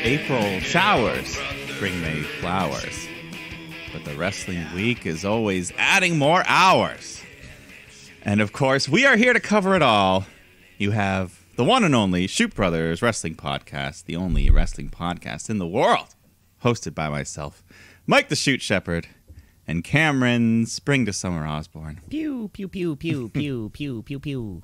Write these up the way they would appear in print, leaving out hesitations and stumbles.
April showers bring May flowers, but the wrestling week is always adding more hours. And of course, we are here to cover it all. You have the one and only Shoot Brothers Wrestling Podcast, the only wrestling podcast in the world, hosted by myself, Mike the Shoot Shepherd, and Cameron Spring to Summer Osborne. Pew, pew, pew, pew, pew, pew, pew, pew.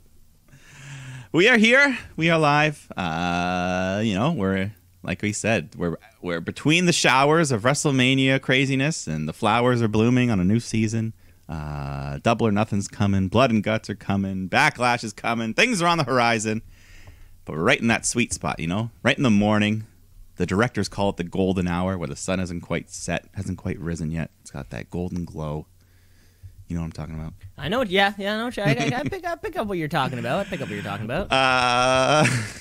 We are here. We are live. We're, like we said, we're between the showers of WrestleMania craziness, and the flowers are blooming on a new season. Double or Nothing's coming. Blood and Guts are coming. Backlash is coming. Things are on the horizon. But we're right in that sweet spot, right in the morning. The directors call it the golden hour, where the sun hasn't quite set, hasn't quite risen yet. It's got that golden glow. You know what I'm talking about? I know. Yeah, I know. I pick up what you're talking about.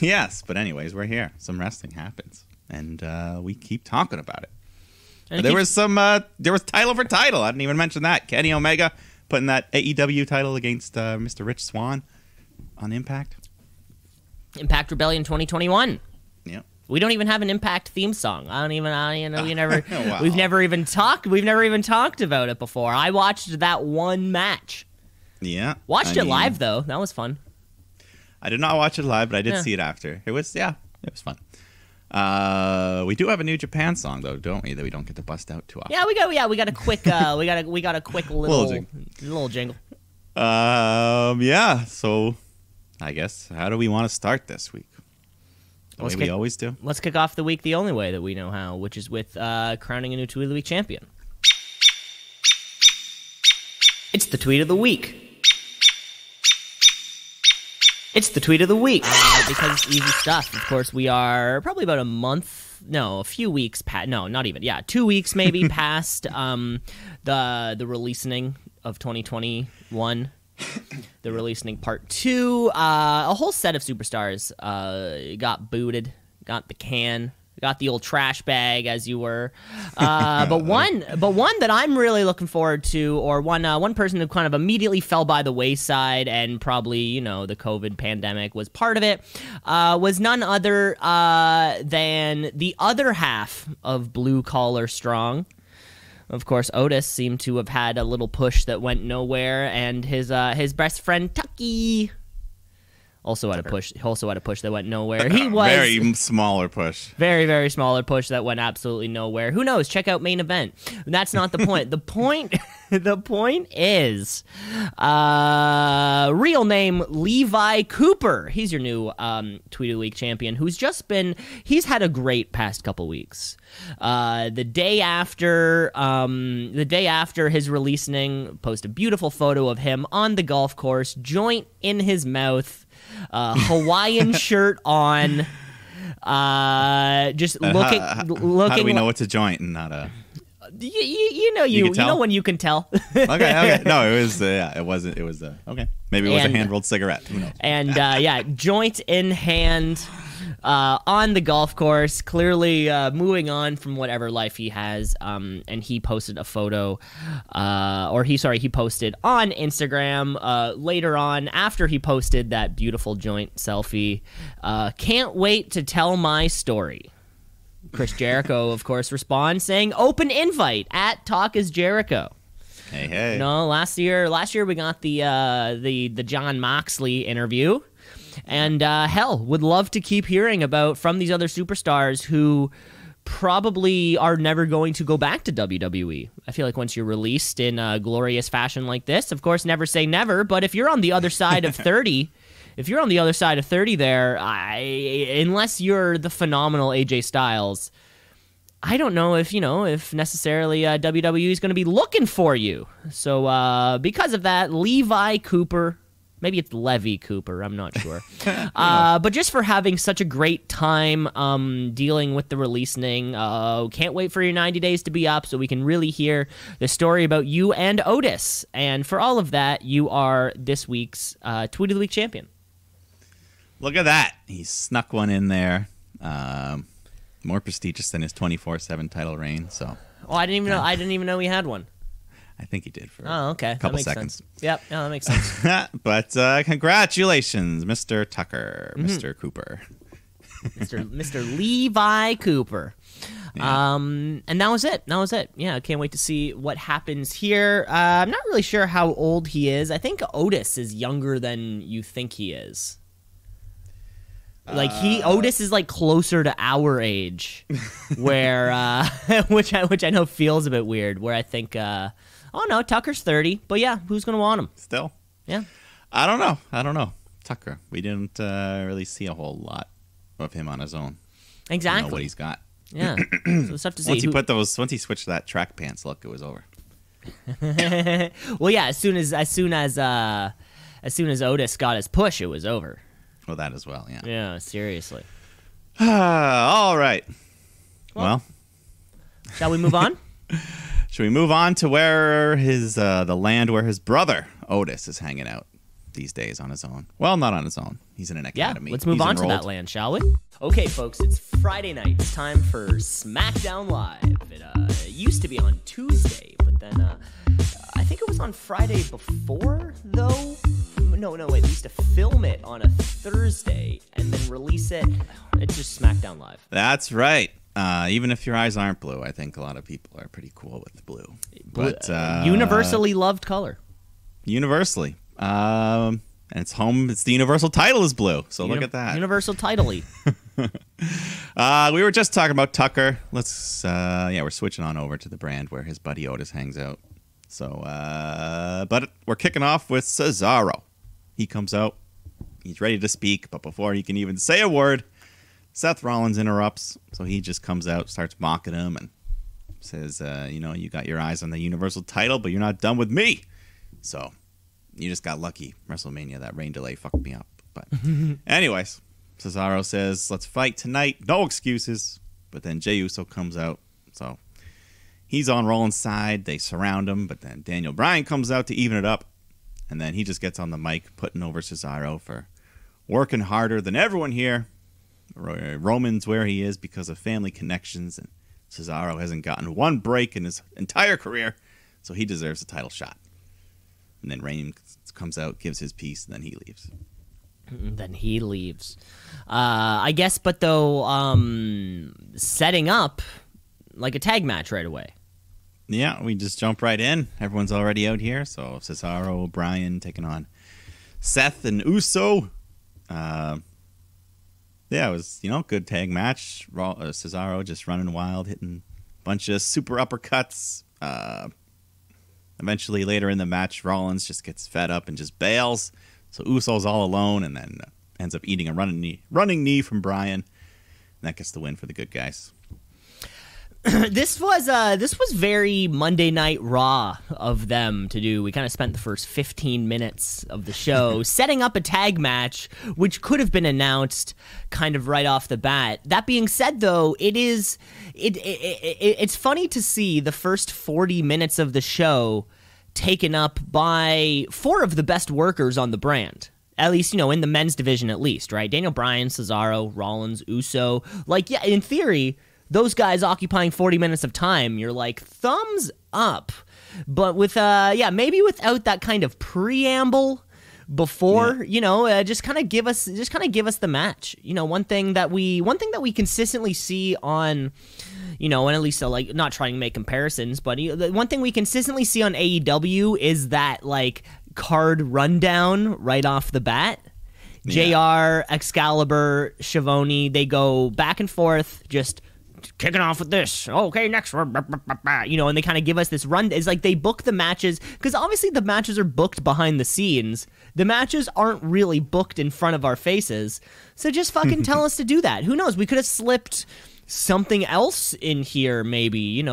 Yes, but anyways, we're here. Some wrestling happens, and we keep talking about it. There was title for title. I didn't even mention that. Kenny Omega putting that AEW title against Mr. Rich Swann on Impact. Impact Rebellion 2021. Yeah. We don't even have an Impact theme song. We never, Wow. we've never even talked about it before. I watched that one match. Yeah. Watched it live though. That was fun. I did not watch it live, but I did see it after. It was fun. We do have a New Japan song though, don't we? That we don't get to bust out too often. Yeah, we got a quick little jingle. Yeah. So, I guess how do we want to start this week? The way we always do. Let's kick off the week the only way that we know how, which is with crowning a new Tweet of the Week champion. It's the Tweet of the Week. It's the Tweet of the Week. Because it's easy stuff. Of course, we are probably about a few weeks past. No, not even. Yeah, 2 weeks maybe past the releasing of 2021. The releasing part 2. A whole set of superstars got booted, got the can, got the old trash bag, as you were. But one that I'm really looking forward to, or one person who kind of immediately fell by the wayside, and probably the COVID pandemic was part of it, was none other than the other half of Blue Collar Strong. Of course, Otis seemed to have had a little push that went nowhere, and his best friend Tucky also had a push. That went nowhere. He was very smaller push. Very, very smaller push that went absolutely nowhere. Who knows? Check out Main Event. That's not the point. The point is, real name Levi Cooper. He's your new Tweet of the Week champion, he's had a great past couple weeks. The day after his releasing, post a beautiful photo of him on the golf course, joint in his mouth, Hawaiian shirt on, just looking. How do we know it's a joint and not a? You know when you can tell. Okay. No, it was. It wasn't. It was. Okay. Maybe it was a hand-rolled cigarette. Who knows? And joint in hand. On the golf course, clearly moving on from whatever life he has, and he posted a photo, he posted on Instagram later on after he posted that beautiful joint selfie. Can't wait to tell my story. Chris Jericho, of course, responds saying, "Open invite at Talk is Jericho." Hey. No, last year we got the John Moxley interview. And would love to keep hearing from these other superstars who probably are never going to go back to WWE. I feel like once you're released in a glorious fashion like this, of course, never say never. But if you're on the other side of 30, there, unless you're the phenomenal AJ Styles, I don't know if necessarily WWE is going to be looking for you. So because of that, Levi Cooper. Maybe it's Levy Cooper. I'm not sure. But just for having such a great time dealing with the releasing. Can't wait for your 90 days to be up so we can really hear the story about you and Otis. And for all of that, you are this week's Tweet of the Week champion. Look at that. He snuck one in there. More prestigious than his 24/7 title reign. So. Oh, I didn't even know he had one. I think he did for a couple seconds. Sense. Yep, that makes sense. But congratulations, Mr. Tucker, Mr. Cooper. Mr. Levi Cooper. Yeah. And that was it. Yeah, I can't wait to see what happens here. I'm not really sure how old he is. I think Otis is younger than you think he is. Like Otis is like closer to our age, where which I know feels a bit weird. Where I think, oh no, Tucker's 30, but yeah, who's gonna want him? Still, yeah. I don't know. Tucker, we didn't really see a whole lot of him on his own. Exactly. I don't know what he's got. Yeah, so it's tough to see. Once he switched to that track pants look, it was over. Well, yeah, as soon as Otis got his push, it was over. Well, that as well, yeah. Yeah, seriously. All right. Well, shall we move on? Should we move on to where the land where his brother Otis is hanging out these days on his own? Well, not on his own. He's in an academy. Yeah, let's move on to that land, shall we? Okay, folks, it's Friday night. It's time for Smackdown Live. It used to be on Tuesday, but then I think it was on Friday before, though. No, wait, we used to film it on a Thursday and then release it. It's just Smackdown Live. That's right. Even if your eyes aren't blue, I think a lot of people are pretty cool with blue. But universally loved color. Universally. And it's the universal title is blue, so look at that. Universal title-y. We were just talking about Tucker. We're switching on over to the brand where his buddy Otis hangs out. So, but we're kicking off with Cesaro. He comes out. He's ready to speak, but before he can even say a word, Seth Rollins interrupts. So he just comes out, starts mocking him, and says, you got your eyes on the Universal title, but you're not done with me. So you just got lucky. WrestleMania, that rain delay fucked me up. But anyways, Cesaro says, let's fight tonight. No excuses. But then Jey Uso comes out. So he's on Rollins' side. They surround him. But then Daniel Bryan comes out to even it up. And then he just gets on the mic, putting over Cesaro for working harder than everyone here. Roman's where he is because of family connections. And Cesaro hasn't gotten one break in his entire career. So he deserves a title shot. And then Reigns comes out, gives his piece, and then he leaves. I guess, but though, setting up like a tag match right away. Yeah, we just jump right in. Everyone's already out here. So Cesaro, Bryan taking on Seth and Uso. It was, good tag match. Cesaro just running wild, hitting a bunch of super uppercuts. Eventually, later in the match, Rollins just gets fed up and just bails. So Uso's all alone and then ends up eating a running knee from Bryan. And that gets the win for the good guys. This was very Monday Night Raw of them to do. We kind of spent the first 15 minutes of the show setting up a tag match, which could have been announced kind of right off the bat. That being said, though, it's funny to see the first 40 minutes of the show taken up by four of the best workers on the brand. At least, in the men's division, at least, right? Daniel Bryan, Cesaro, Rollins, Uso. In theory, those guys occupying 40 minutes of time, you're like, thumbs up. But with, maybe without that kind of preamble before, just kind of give us the match. One thing that we consistently see on, and at least not trying to make comparisons, but one thing we consistently see on AEW is that card rundown right off the bat. JR, Excalibur, Schiavone, they go back and forth, just kicking off with this. Okay, next. And they kind of give us this run. It's like they book the matches, because obviously the matches are booked behind the scenes. The matches aren't really booked in front of our faces. So just fucking tell us to do that. Who knows? We could have slipped something else in here, maybe. I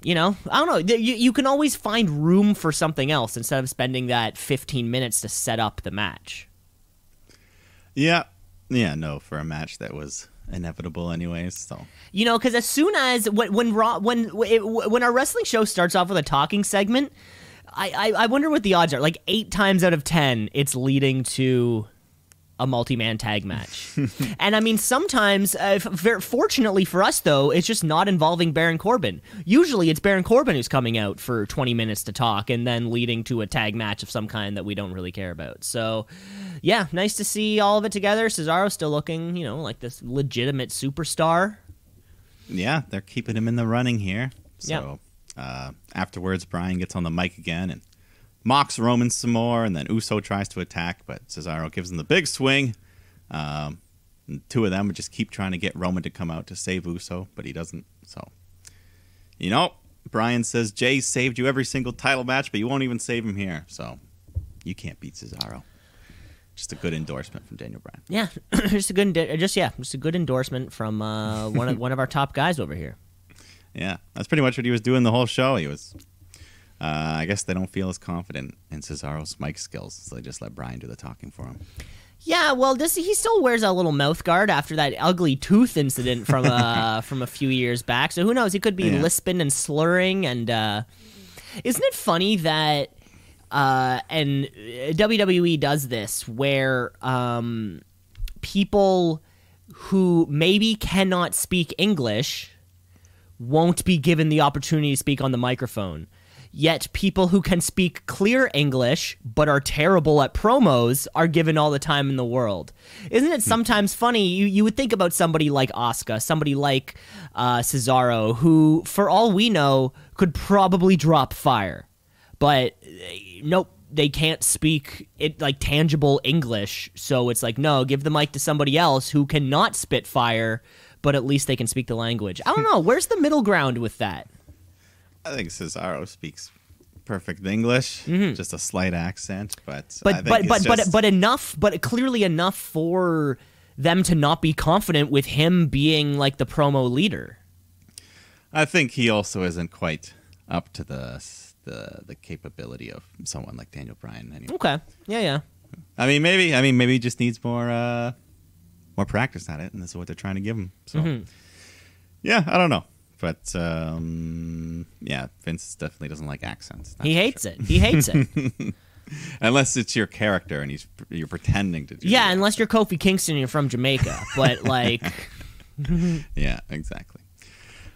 don't know. You can always find room for something else instead of spending that 15 minutes to set up the match. Yeah. Yeah, no, for a match that was inevitable anyways, so because as soon as when our wrestling show starts off with a talking segment, I wonder what the odds are. 8 times out of 10 it's leading to a multi-man tag match. And I mean, sometimes, fortunately for us, though, it's just not involving Baron Corbin. Usually it's Baron Corbin who's coming out for 20 minutes to talk and then leading to a tag match of some kind that we don't really care about. So, yeah, nice to see all of it together. Cesaro still looking, like this legitimate superstar. Yeah, they're keeping him in the running here. So, afterwards, Bryan gets on the mic again and mocks Roman some more, and then Uso tries to attack, but Cesaro gives him the big swing. Two of them would just keep trying to get Roman to come out to save Uso, but he doesn't. So, Bryan says, Jay saved you every single title match, but you won't even save him here. So, you can't beat Cesaro. Just a good endorsement from Daniel Bryan. Yeah, just a good endorsement from one of our top guys over here. Yeah, that's pretty much what he was doing the whole show. He was. I guess they don't feel as confident in Cesaro's mic skills, so they just let Bryan do the talking for him. Yeah, well, he still wears a little mouth guard after that ugly tooth incident from from a few years back. So who knows? He could be lisping and slurring. And isn't it funny that and WWE does this where people who maybe cannot speak English won't be given the opportunity to speak on the microphone. Yet people who can speak clear English but are terrible at promos are given all the time in the world. Isn't it sometimes funny? You would think about somebody like Asuka, somebody like Cesaro, who, for all we know, could probably drop fire. But nope, they can't speak it like tangible English. So it's like, no, give the mic to somebody else who cannot spit fire, but at least they can speak the language. I don't know. Where's the middle ground with that? I think Cesaro speaks perfect English, just a slight accent, but clearly enough for them to not be confident with him being like the promo leader. I think he also isn't quite up to the capability of someone like Daniel Bryan anyway. Okay, yeah. I mean, maybe he just needs more practice at it, and this is what they're trying to give him. So, yeah, I don't know. But, Vince definitely doesn't like accents. He hates it. He hates it. Unless it's your character and you're pretending to do it. Yeah, unless you're Kofi Kingston and you're from Jamaica. But, like... Yeah, exactly.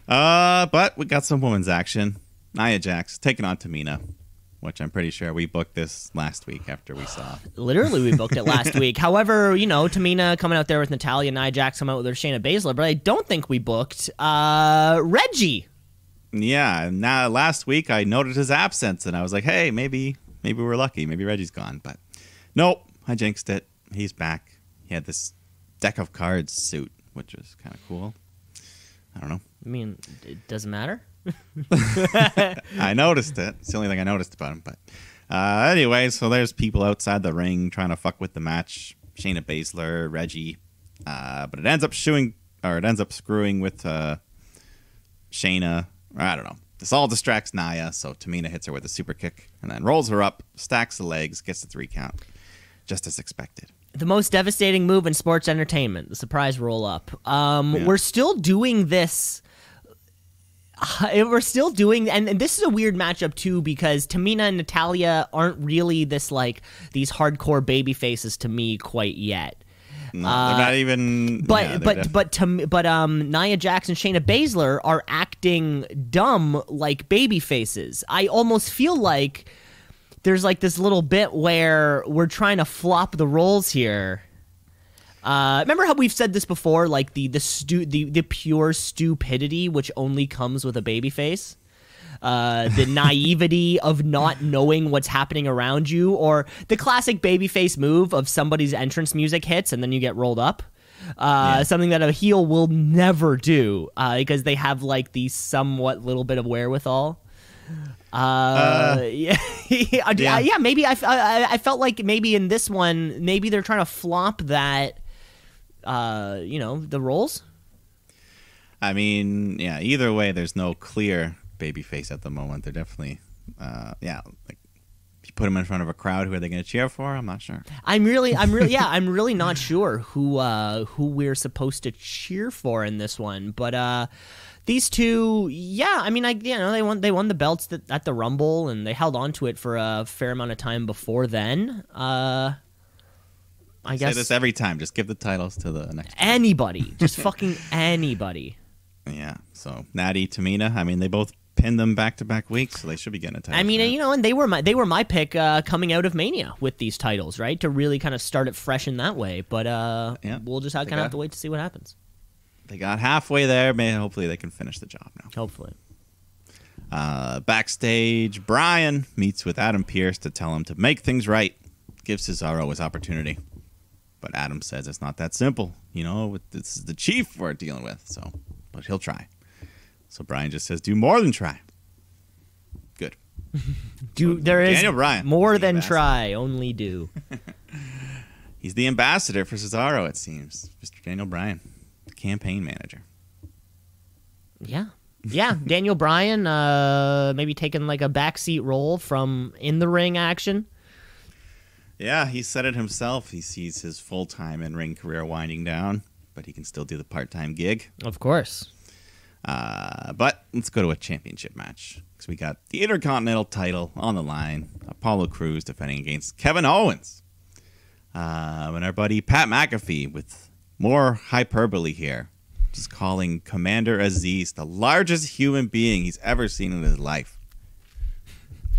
But we got some women's action. Nia Jax taking on Tamina, which I'm pretty sure we booked this last week after we saw. Literally, we booked it last week. However, Tamina coming out there with Natalya, Nia Jax coming out with her Shayna Baszler, but I don't think we booked Reggie. Yeah, now last week I noted his absence, and I was like, hey, maybe we're lucky. Maybe Reggie's gone. But nope, I jinxed it. He's back. He had this deck of cards suit, which was kind of cool. I don't know. I mean, it doesn't matter. I noticed it. It's the only thing I noticed about him. But anyway, so there's people outside the ring trying to fuck with the match. Shayna Baszler, Reggie, but it ends up screwing with Shayna. I don't know. This all distracts Nia, so Tamina hits her with a super kick and then rolls her up, stacks the legs, gets the 3 count, just as expected. The most devastating move in sports entertainment, the surprise roll up. We're still doing this. We're still doing, and this is a weird matchup too, because Tamina and Natalya aren't really these hardcore baby faces to me quite yet. No, they're not even. But Nia Jax and Shayna Baszler are acting dumb like baby faces. I almost feel like there's like this little bit where we're trying to flop the roles here. Remember how we've said this before, like the pure stupidity which only comes with a babyface? The naivety of not knowing what's happening around you, or the classic babyface move of somebody's entrance music hits and then you get rolled up. Something that a heel will never do because they have like the somewhat little bit of wherewithal. Maybe I felt like maybe in this one, maybe they're trying to flop that. The roles. I mean, yeah. Either way, there's no clear babyface at the moment. They're definitely, like if you put them in front of a crowd, who are they going to cheer for? I'm not sure. I'm really not sure who we're supposed to cheer for in this one. But these two, I mean, they won the belts at the Rumble, and they held on to it for a fair amount of time before then. I guess say this every time. Just give the titles to the next. Anybody, just fucking anybody. Yeah. So Natty, Tamina. I mean, they both pinned them back-to-back weeks, so they should be getting a title. I mean, and they were my pick coming out of Mania with these titles, right? To really kind of start it fresh in that way. But we'll just kind of have to wait to see what happens. They got halfway there. Maybe hopefully they can finish the job now. Hopefully. Backstage, Bryan meets with Adam Pearce to tell him to make things right. Gives Cesaro his opportunity. But Adam says it's not that simple. This is the Chief we're dealing with. But he'll try. So Bryan just says, do more than try. Good. There is Daniel Bryan, more than try, only do. He's the ambassador for Cesaro, it seems. Mr. Daniel Bryan, the campaign manager. Yeah. Yeah, Daniel Bryan maybe taking like a backseat role from in-the-ring action. Yeah, he said it himself. He sees his full-time in-ring career winding down, but he can still do the part-time gig. Of course. But let's go to a championship match. Because we got the Intercontinental title on the line. Apollo Crews defending against Kevin Owens. And our buddy Pat McAfee with more hyperbole here. Just calling Commander Aziz the largest human being he's ever seen in his life.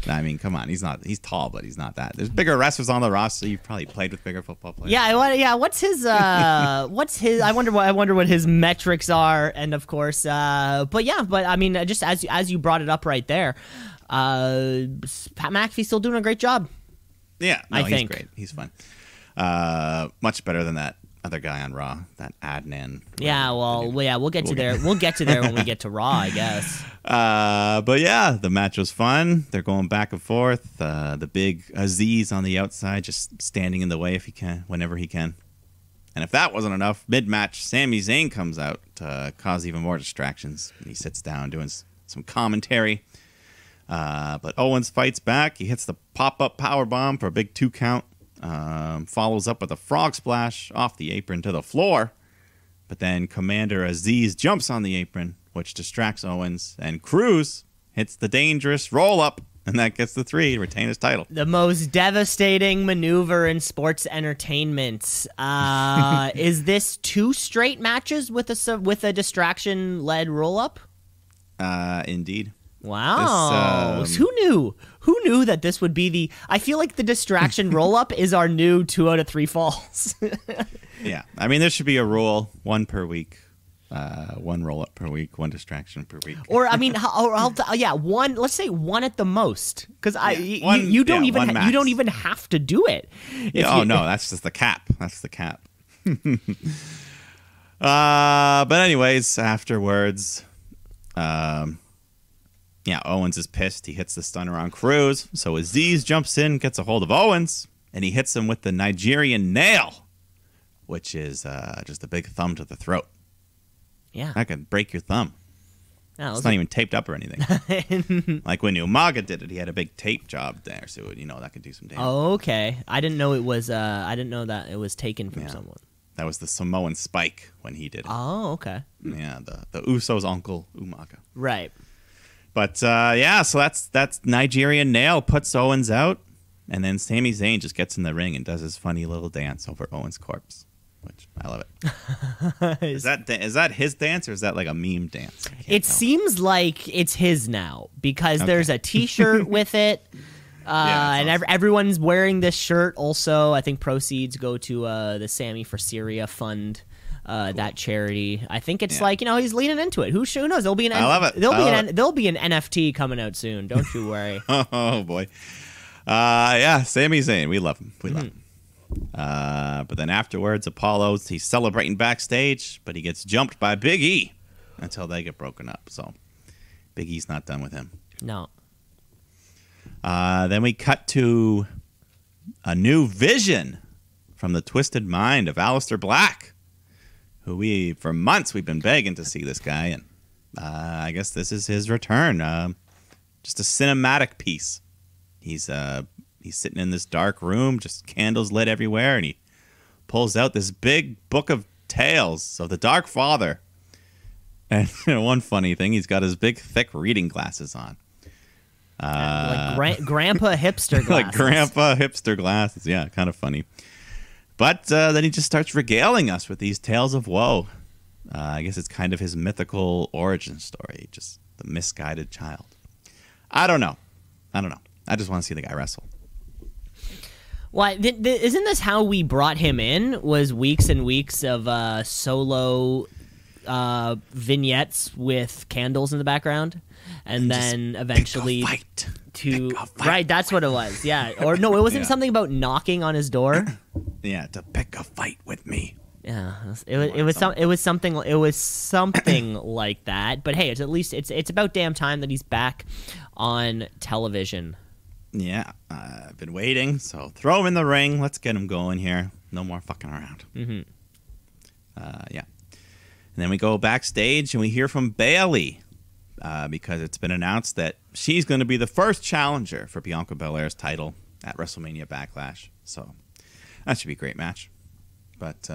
I mean, come on, he's tall, but he's not that. There's bigger wrestlers on the roster. You've probably played with bigger football players. Yeah, what's his I wonder what his metrics are, and of course but I mean, just as you brought it up right there, Pat McAfee's still doing a great job. Yeah, no, I think he's great. He's fun. Much better than that other guy on Raw, that Adnan. Yeah, we'll get to there. We'll get to there when we get to Raw, I guess. But yeah, the match was fun. They're going back and forth. The big Aziz on the outside, just standing in the way if he can, whenever he can. And if that wasn't enough, mid-match, Sami Zayn comes out to cause even more distractions. He sits down doing some commentary. But Owens fights back. He hits the pop-up powerbomb for a big 2 count. Follows up with a frog splash off the apron to the floor. But then Commander Aziz jumps on the apron, which distracts Owens. And Crews hits the dangerous roll-up. And that gets the 3 to retain his title. The most devastating maneuver in sports entertainment. Is this 2 straight matches with a distraction-led roll-up? Indeed. Wow. Who knew? Who knew that this would be the... I feel like the distraction roll-up is our new 2 out of 3 falls. Yeah. I mean, there should be a rule, 1 per week. 1 roll-up per week, 1 distraction per week. Or, I mean, one... Let's say 1 at the most. Because you don't even have to do it. No, that's just the cap. That's the cap. But anyways, afterwards... Owens is pissed. He hits the stunner on Crews. So Aziz jumps in, gets a hold of Owens, and he hits him with the Nigerian nail, which is just a big thumb to the throat. Yeah. That could break your thumb. No, it's not even taped up or anything. Like when Umaga did it, he had a big tape job there, so that could do some damage. Oh, okay. I didn't know it was. I didn't know that it was taken from someone. That was the Samoan Spike when he did it. Oh, okay. Yeah, the Usos' uncle Umaga. Right. But so that's Nigerian nail puts Owens out, and then Sami Zayn just gets in the ring and does his funny little dance over Owens' corpse, which I love it. Is that his dance or is that like a meme dance? It seems like it's his now because there's a T-shirt with it, and awesome. Everyone's wearing this shirt. Also, I think proceeds go to the Sammy for Syria fund. Cool. That charity. I think it's like he's leaning into it. Who knows? There'll be an. I love it. There'll be an NFT coming out soon. Don't you worry. Oh boy. Sami Zayn. We love him. We love him. But then afterwards, he's celebrating backstage, but he gets jumped by Big E until they get broken up. So Big E's not done with him. No. Then we cut to a new vision from the twisted mind of Aleister Black. Who for months we've been begging to see this guy, and I guess this is his return. Just a cinematic piece. He's sitting in this dark room, just candles lit everywhere, and he pulls out this big book of tales of the Dark Father. And one funny thing, he's got his big, thick reading glasses on. Like grandpa hipster glasses. Like grandpa hipster glasses, yeah, kind of funny. But then he just starts regaling us with these tales of woe. I guess it's kind of his mythical origin story, just the misguided child. I don't know. I just want to see the guy wrestle. Well, isn't this how we brought him in? Was weeks and weeks of solo vignettes with candles in the background, and then eventually pick a fight right. That's what it was. Yeah, or no, it wasn't something about knocking on his door. Yeah, to pick a fight with me. Yeah, it was something like that. But hey, it's about damn time that he's back on television. Yeah, I've been waiting, so throw him in the ring. Let's get him going here. No more fucking around. Mm-hmm. Yeah. And then we go backstage and we hear from Bayley because it's been announced that she's going to be the first challenger for Bianca Belair's title at WrestleMania Backlash. So that should be a great match. But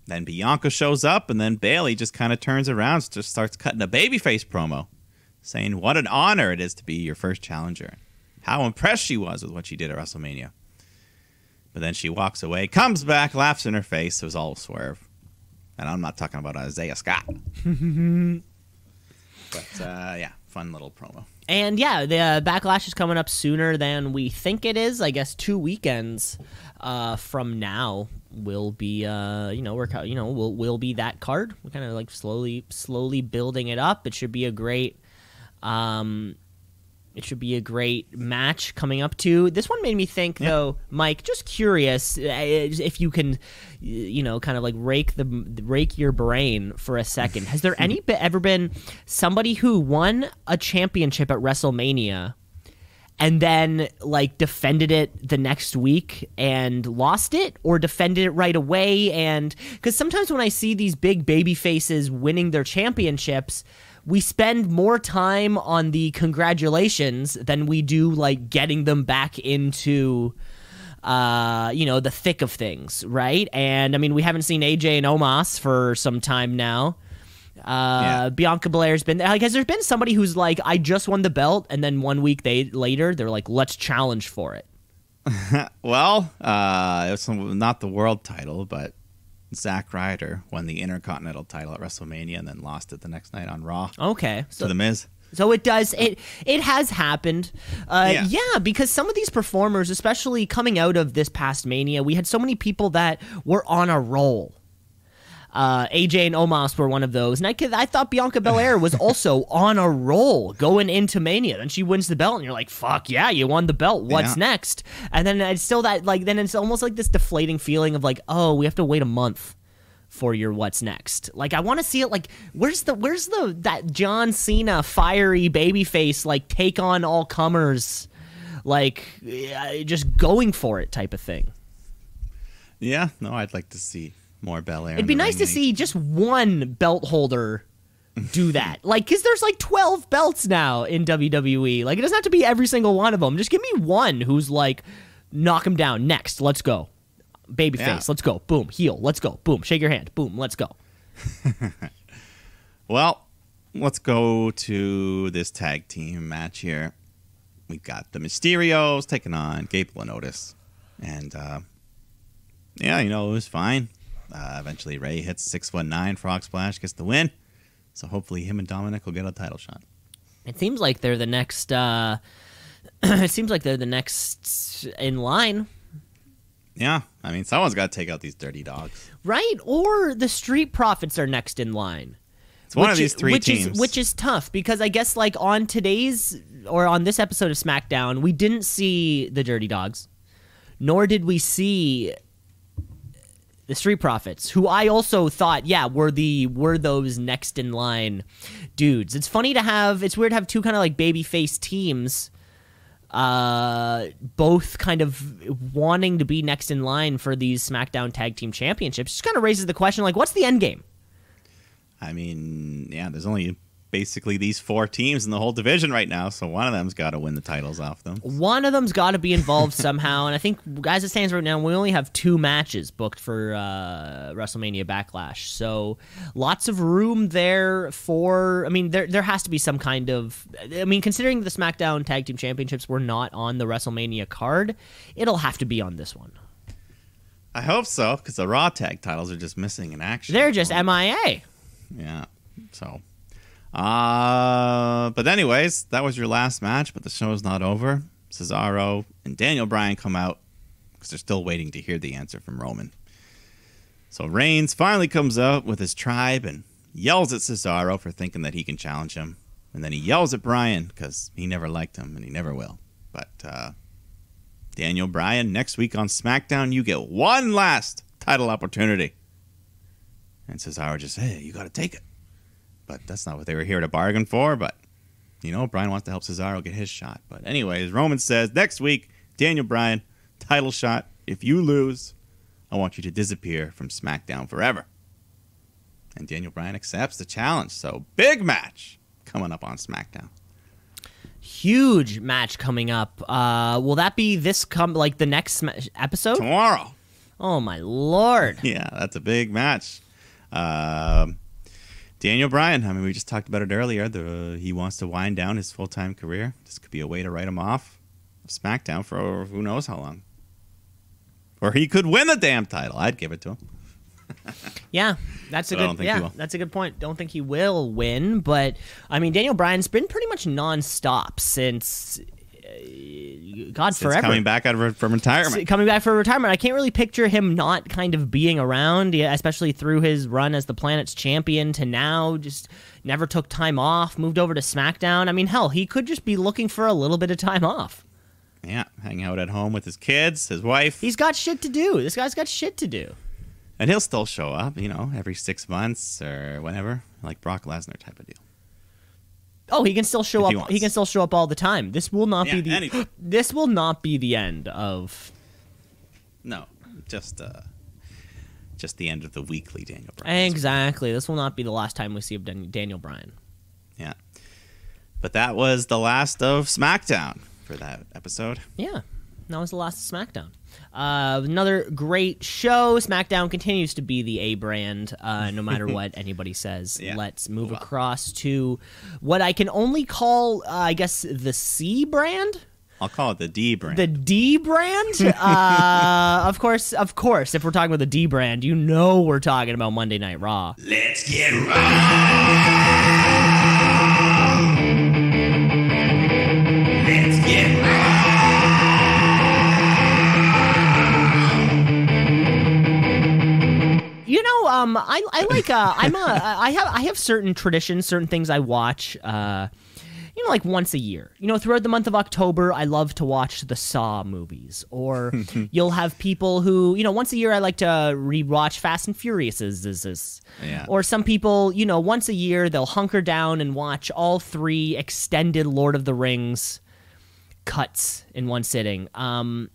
then Bianca shows up and then Bayley just kind of turns around, just starts cutting a babyface promo saying what an honor it is to be your first challenger. How impressed she was with what she did at WrestleMania. But then she walks away, comes back, laughs in her face. It was all a swerve. And I'm not talking about Isaiah Scott. But, yeah, fun little promo. And, yeah, the Backlash is coming up sooner than we think it is. I guess 2 weekends from now will be, we'll be that card. We're kind of like slowly building it up. It should be a great... It should be a great match coming up too. This one made me think, though, Mike, just curious if you can, kind of like rake your brain for a second. Has there ever been somebody who won a championship at WrestleMania and then like defended it the next week and lost it, or defended it right away? And because sometimes when I see these big baby faces winning their championships, we spend more time on the congratulations than we do like getting them back into the thick of things, right? And I mean, we haven't seen AJ and Omos for some time now. Bianca Belair's been like, has there been somebody who's like, I just won the belt, and then 1 week later they're like, let's challenge for it? Well, it's not the world title, but Zack Ryder won the Intercontinental title at WrestleMania and then lost it the next night on Raw. Okay. To The Miz. So it does. It has happened. Because some of these performers, especially coming out of this past Mania, we had so many people that were on a roll. AJ and Omos were one of those. And I thought Bianca Belair was also on a roll going into Mania. Then she wins the belt, and you're like, fuck yeah, you won the belt. What's next? And then it's still that, like, then it's almost like this deflating feeling of like, oh, we have to wait a month for your what's next. Like, I want to see it, like, where's that John Cena fiery babyface, like, take on all comers, like, just going for it type of thing. Yeah, no, I'd like to see more Belair. It'd be nice to see just one belt holder do that. Like, because there's like 12 belts now in WWE. Like, it doesn't have to be every single one of them. Just give me one who's like, knock him down. Next, let's go. Babyface, let's go. Boom. Heel, let's go. Boom. Shake your hand. Boom. Let's go. Well, let's go to this tag team match here. We've got the Mysterios taking on Gable and Otis. And, it was fine. Eventually, Ray hits 619 Frog Splash, gets the win. So hopefully, him and Dominic will get a title shot. It seems like they're the next. It seems like they're the next in line. Yeah, I mean, someone's got to take out these dirty dogs, right? Or the Street Profits are next in line. It's one of these three teams, which is tough because I guess like on this episode of SmackDown, we didn't see the Dirty Dogs, nor did we see the Street Profits, who I also thought, were those next in line dudes. It's weird to have two kind of like babyface teams, both kind of wanting to be next in line for these SmackDown Tag Team Championships. Just kind of raises the question, like, what's the end game? I mean, there's only basically these four teams in the whole division right now, so one of them's got to win the titles off them. One of them's got to be involved somehow, and I think as it stands right now, we only have 2 matches booked for WrestleMania Backlash, so lots of room there for, I mean, there has to be some kind of, I mean, considering the SmackDown Tag Team Championships were not on the WrestleMania card, it'll have to be on this one. I hope so, because the Raw tag titles are just missing in action. They're just MIA. Yeah. So, but anyways, that was your last match, but the show's not over. Cesaro and Daniel Bryan come out because they're still waiting to hear the answer from Roman. So Reigns finally comes out with his tribe and yells at Cesaro for thinking that he can challenge him. And then he yells at Bryan because he never liked him and he never will. But Daniel Bryan, next week on SmackDown, you get one last title opportunity. And Cesaro just, hey, you got to take it. But that's not what they were here to bargain for. But, you know, Bryan wants to help Cesaro get his shot. But anyways, Roman says, next week, Daniel Bryan, title shot. If you lose, I want you to disappear from SmackDown forever. And Daniel Bryan accepts the challenge. So, big match coming up on SmackDown. Huge match coming up. Will that be the next episode? Tomorrow. Oh, my Lord. Yeah, that's a big match. Daniel Bryan, I mean, we just talked about it earlier. He wants to wind down his full-time career. This could be a way to write him off of SmackDown for who knows how long. Or he could win the damn title. I'd give it to him. Yeah, that's a good point. Don't think he will win, but I mean, Daniel Bryan's been pretty much nonstop since forever. Coming back from retirement. Coming back from retirement. I can't really picture him not kind of being around, especially through his run as the Planet's champion to now. Just never took time off, moved over to SmackDown. I mean, hell, he could just be looking for a little bit of time off. Yeah, hang out at home with his kids, his wife. He's got shit to do. This guy's got shit to do. And he'll still show up, every 6 months or whenever, like Brock Lesnar type of deal. Oh, he can still show up. He can still show up all the time. This will not be the. This will not be the end of. No, just the end of the weekly Daniel Bryan. Exactly. This will not be the last time we see of Daniel Bryan. Yeah, but that was the last of SmackDown for that episode. Yeah, that was the last of SmackDown. Another great show. SmackDown continues to be the A brand, no matter what anybody says. Yeah. Let's move across to what I can only call, I guess, the C brand. I'll call it the D brand. The D brand? Of course, if we're talking about the D brand, we're talking about Monday Night Raw. Let's get raw. Let's get raw. I have certain traditions, certain things I watch, like once a year. Throughout the month of October, I love to watch the Saw movies. Or you'll have people who, once a year I like to rewatch Fast and Furious. Yeah. Or some people, once a year they'll hunker down and watch all 3 extended Lord of the Rings cuts in one sitting. And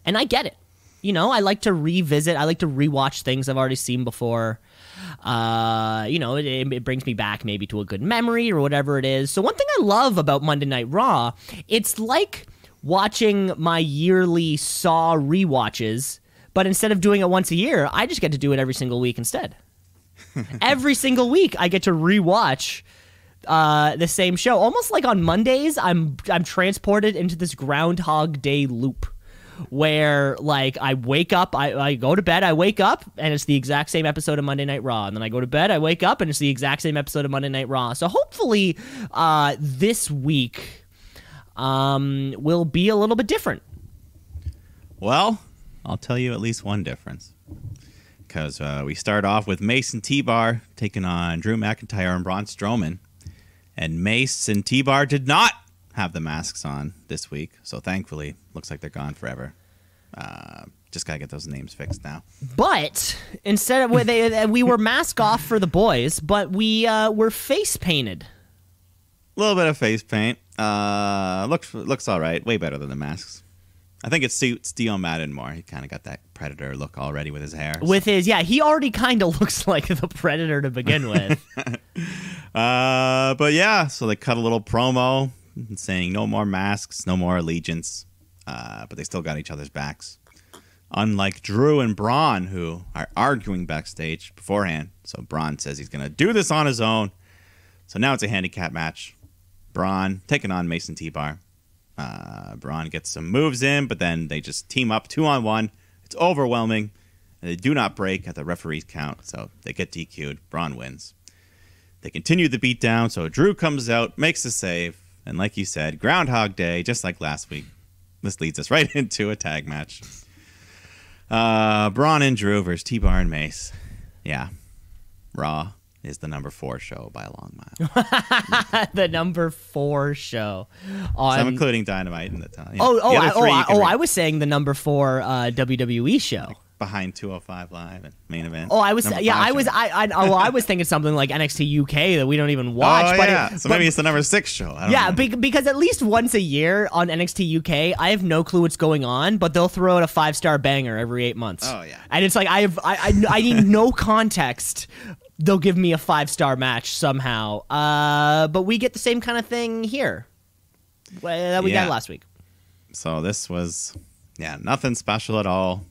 I get it. I like to revisit. I like to rewatch things I've already seen before. It brings me back maybe to a good memory or whatever it is. So one thing I love about Monday Night Raw, it's like watching my yearly Saw rewatches, but instead of doing it once a year, I just get to do it every single week instead. Every single week, I get to rewatch the same show. Almost like on Mondays, I'm transported into this Groundhog Day loop. Where, I wake up, I go to bed, I wake up, and it's the exact same episode of Monday Night Raw. And then I go to bed, I wake up, and it's the exact same episode of Monday Night Raw. So hopefully this week will be a little bit different. Well, I'll tell you at least one difference. Because we start off with Mace and T-Bar taking on Drew McIntyre and Braun Strowman. And Mace and T-Bar did not have the masks on this week, so thankfully looks like they're gone forever. Just gotta get those names fixed now. But instead of we were mask off for the boys, but we were face painted. A little bit of face paint. Looks all right. Way better than the masks. I think it suits Dio Madden more. He kind of got that Predator look already with his hair. He already kind of looks like the Predator to begin with. But yeah, so they cut a little promo saying no more masks, no more allegiance, but they still got each other's backs. Unlike Drew and Braun, who are arguing backstage beforehand. So Braun says he's going to do this on his own. So now it's a handicap match. Braun taking on Mason T-Bar. Braun gets some moves in, but then they just team up 2-on-1. It's overwhelming. And they do not break at the referee's count, so they get DQ'd. Braun wins. They continue the beatdown, so Drew comes out, makes the save, and like you said, Groundhog Day, just like last week. This leads us right into a tag match. Braun and Drew versus T-Bar and Mace. Yeah. Raw is the number 4 show by a long mile. The number 4 show. So I'm including Dynamite in the time. I was saying the number 4 WWE show. Like behind 205 Live and main event. I was thinking something like NXT UK that we don't even watch. Maybe it's the number 6 show. I don't know. Because at least once a year on NXT UK, I have no clue what's going on, but they'll throw out a 5-star banger every 8 months. Oh yeah, and it's like I need no context. They'll give me a 5-star match somehow. But we get the same kind of thing here that we got last week. So this was nothing special at all.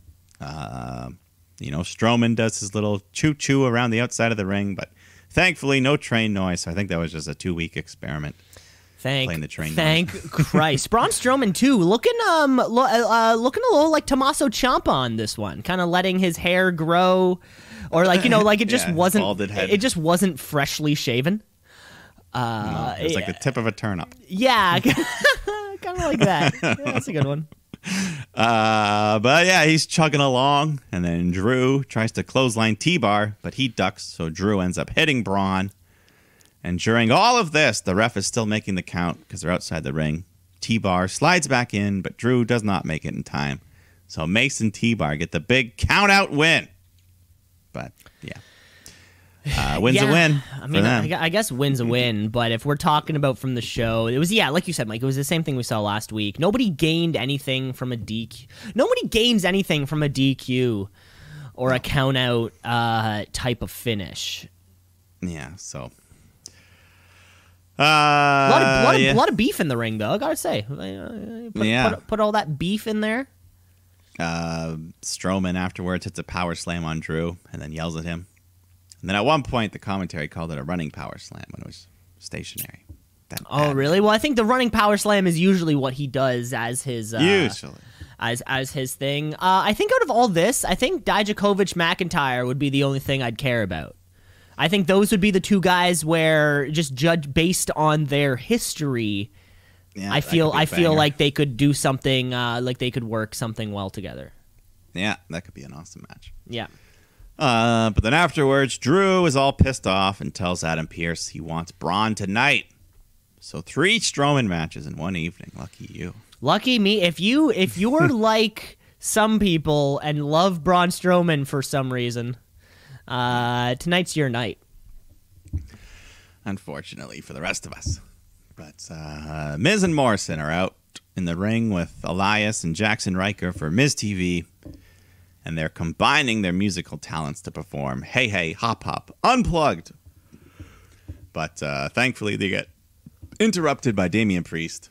Strowman does his little choo-choo around the outside of the ring, but thankfully no train noise. So I think that was just a 2-week experiment. Playing the train Thank noise. Christ. Braun Strowman too, looking a little like Tommaso Ciampa on this one, kind of letting his hair grow, or it just wasn't. Balded head. It just wasn't freshly shaven. No, it was like the tip of a turnip. Yeah, kind of like that. Yeah, that's a good one. But yeah, he's chugging along, and then Drew tries to clothesline T-Bar, but he ducks, so Drew ends up hitting Braun. And during all of this, the ref is still making the count because they're outside the ring. T-Bar slides back in, but Drew does not make it in time. So Mace and T-Bar get the big count-out win. But yeah. Win's a win. I mean, I guess win's a win, but if we're talking about from the show, it was, like you said, Mike, it was the same thing we saw last week. Nobody gained anything from a DQ. Nobody gains anything from a DQ or a count-out type of finish. Yeah, so... a lot of beef in the ring, though, I gotta say. Put all that beef in there. Strowman afterwards hits a power slam on Drew and then yells at him. And then at one point, the commentary called it a running power slam when it was stationary. Really? Well, I think the running power slam is usually what he does as his as his thing. I think out of all this, I think Dijakovic McIntyre would be the only thing I'd care about. I think those would be the two guys where just judge based on their history. Yeah, I feel like they could do something, like they could work something well together. Yeah, that could be an awesome match. Yeah. But then afterwards, Drew is all pissed off and tells Adam Pearce he wants Braun tonight. So 3 Strowman matches in one evening. Lucky you. Lucky me. If you're like some people and love Braun Strowman for some reason, tonight's your night. Unfortunately for the rest of us. But Miz and Morrison are out in the ring with Elias and Jackson Riker for Miz TV. And they're combining their musical talents to perform Hey Hey Hop Hop Unplugged. But thankfully they get interrupted by Damian Priest.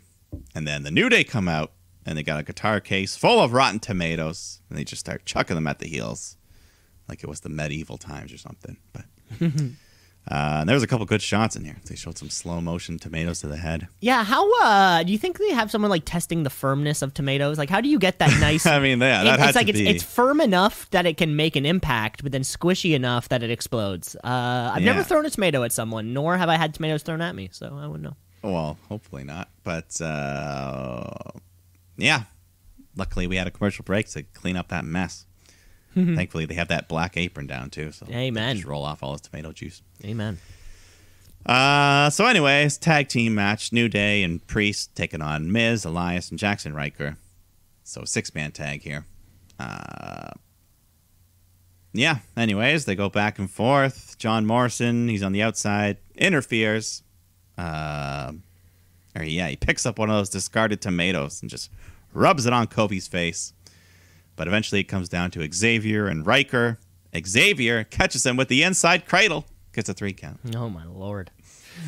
And then the New Day come out and they got a guitar case full of rotten tomatoes. And they just start chucking them at the heels. Like it was the medieval times or something. But there was a couple good shots in here. They showed some slow motion tomatoes to the head. Yeah, how do you think they have someone like testing the firmness of tomatoes? Like, how do you get that nice? I mean, it's firm enough that it can make an impact, but then squishy enough that it explodes. I've never thrown a tomato at someone, nor have I had tomatoes thrown at me, so I wouldn't know. Well, hopefully not. But yeah, luckily we had a commercial break to clean up that mess. Thankfully, they have that black apron down, too. So amen. Just roll off all his tomato juice. Amen. So anyways, tag team match. New Day and Priest taking on Miz, Elias, and Jackson Riker. So 6-man tag here. Yeah, anyways, they go back and forth. John Morrison, he's on the outside, interferes. He picks up one of those discarded tomatoes and just rubs it on Kofi's face. But eventually it comes down to Xavier and Riker. Xavier catches him with the inside cradle. Gets a 3 count. Oh, my Lord.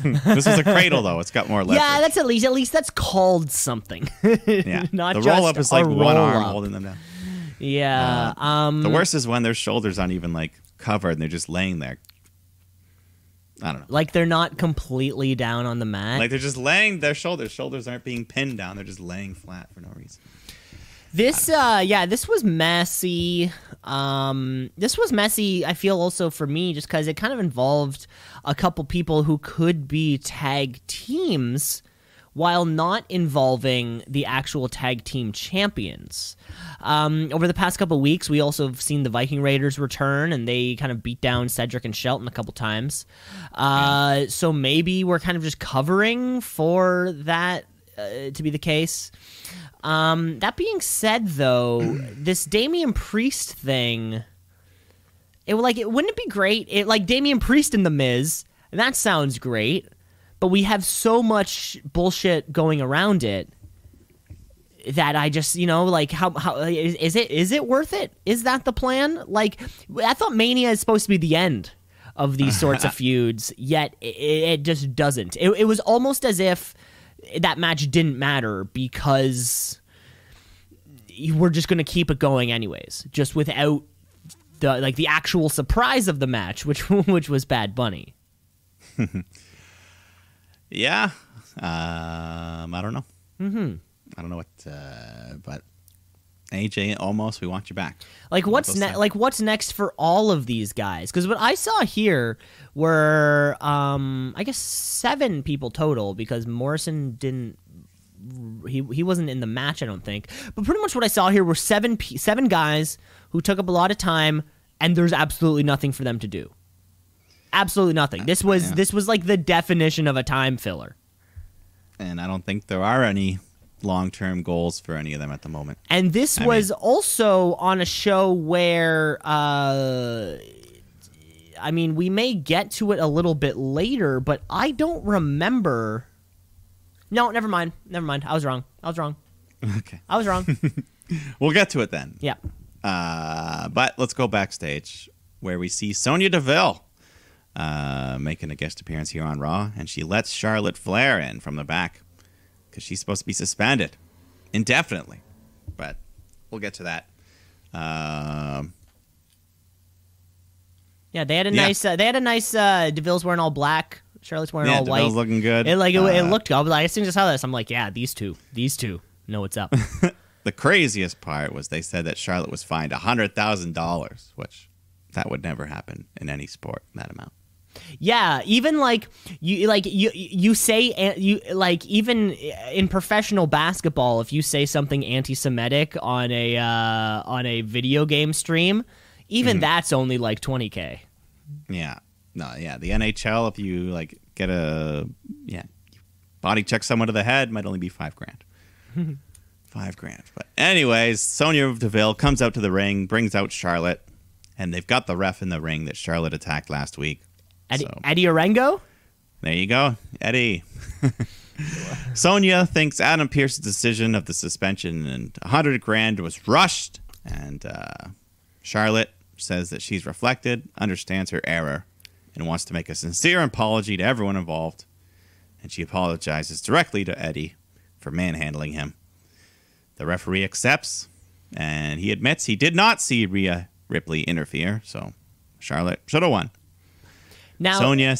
This is a cradle, though. It's got more leverage. Yeah, that's at least that's called something. Yeah. Not the just roll-up is like one arm roll-up. holding them down. Yeah. The worst is when their shoulders aren't even like covered and they're just laying there. I don't know. Like they're not completely down on the mat. Like they're just laying their shoulders. Shoulders aren't being pinned down. They're just laying flat for no reason. This was messy. This was messy, I feel, also for me, just because it kind of involved a couple people who could be tag teams while not involving the actual tag team champions. Over the past couple weeks, we also have seen the Viking Raiders return, and they kind of beat down Cedric and Shelton a couple times. So maybe we're kind of just covering for that to be the case. That being said, though, this Damian Priest thing, wouldn't it be great? Damian Priest and The Miz, that sounds great, but we have so much bullshit going around it that I just, how is it worth it? Is that the plan? I thought Mania is supposed to be the end of these sorts of feuds, yet it just doesn't. It was almost as if that match didn't matter because we're just going to keep it going anyways, just without the actual surprise of the match, which was Bad Bunny. Yeah, I don't know. I don't know what, but AJ, almost, we want you back. What's next for all of these guys? Because what I saw here were, I guess 7 people total, because Morrison didn't. He wasn't in the match, I don't think. But pretty much what I saw here were 7 guys who took up a lot of time, and there's absolutely nothing for them to do. Absolutely nothing. This was like the definition of a time filler. And I don't think there are any long-term goals for any of them at the moment. And this was also on a show where, we may get to it a little bit later, but I don't remember. No, never mind. I was wrong. Okay. I was wrong. We'll get to it then. Yeah. But let's go backstage where we see Sonya Deville making a guest appearance here on Raw, and she lets Charlotte Flair in from the back because she's supposed to be suspended indefinitely. But we'll get to that. Yeah, they had a nice. Deville's wearing all black. Charlotte's wearing all white. Deville's looking good. It looked good. As soon as I saw this, I'm like, yeah, these two know what's up. The craziest part was they said that Charlotte was fined $100,000, which that would never happen in any sport, that amount. Yeah, even you say even in professional basketball, if you say something anti-Semitic on a video game stream, even that's only like $20K. Yeah. No, yeah. The NHL, if you body check someone to the head, might only be $5,000. $5,000. But anyways, Sonya Deville comes out to the ring, brings out Charlotte, and they've got the ref in the ring that Charlotte attacked last week. Eddie Orengo? There you go, Eddie. Sonya thinks Adam Pearce's decision of the suspension and $100,000 was rushed, and Charlotte says that she's reflected, understands her error, and wants to make a sincere apology to everyone involved. And she apologizes directly to Eddie for manhandling him. The referee accepts, and he admits he did not see Rhea Ripley interfere, so Charlotte should have won. Now, Sonya...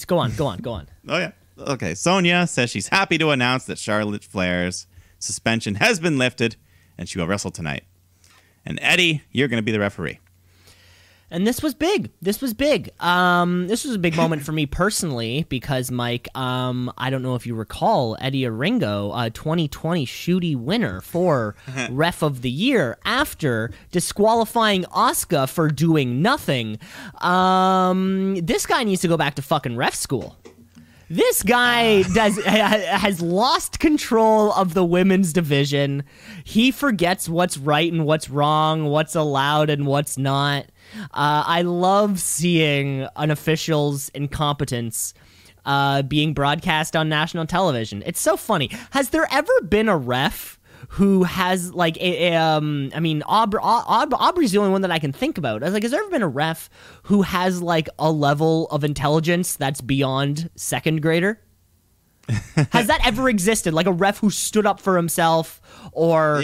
Go on. Oh, yeah. Okay, Sonya says she's happy to announce that Charlotte Flair's suspension has been lifted, and she will wrestle tonight. And Eddie, you're going to be the referee. And this was big. This was a big moment for me personally because, Mike, I don't know if you recall, Eddie Orengo, 2020 Shooty winner for Ref of the Year after disqualifying Asuka for doing nothing. This guy needs to go back to fucking ref school. This guy has lost control of the women's division. He forgets what's right and what's wrong, what's allowed and what's not. I love seeing an official's incompetence being broadcast on national television. It's so funny. Has there ever been a ref who has Aubrey's the only one that I can think about. I was like, has there ever been a ref who has like a level of intelligence that's beyond second grader? Has that ever existed? Like a ref who stood up for himself, or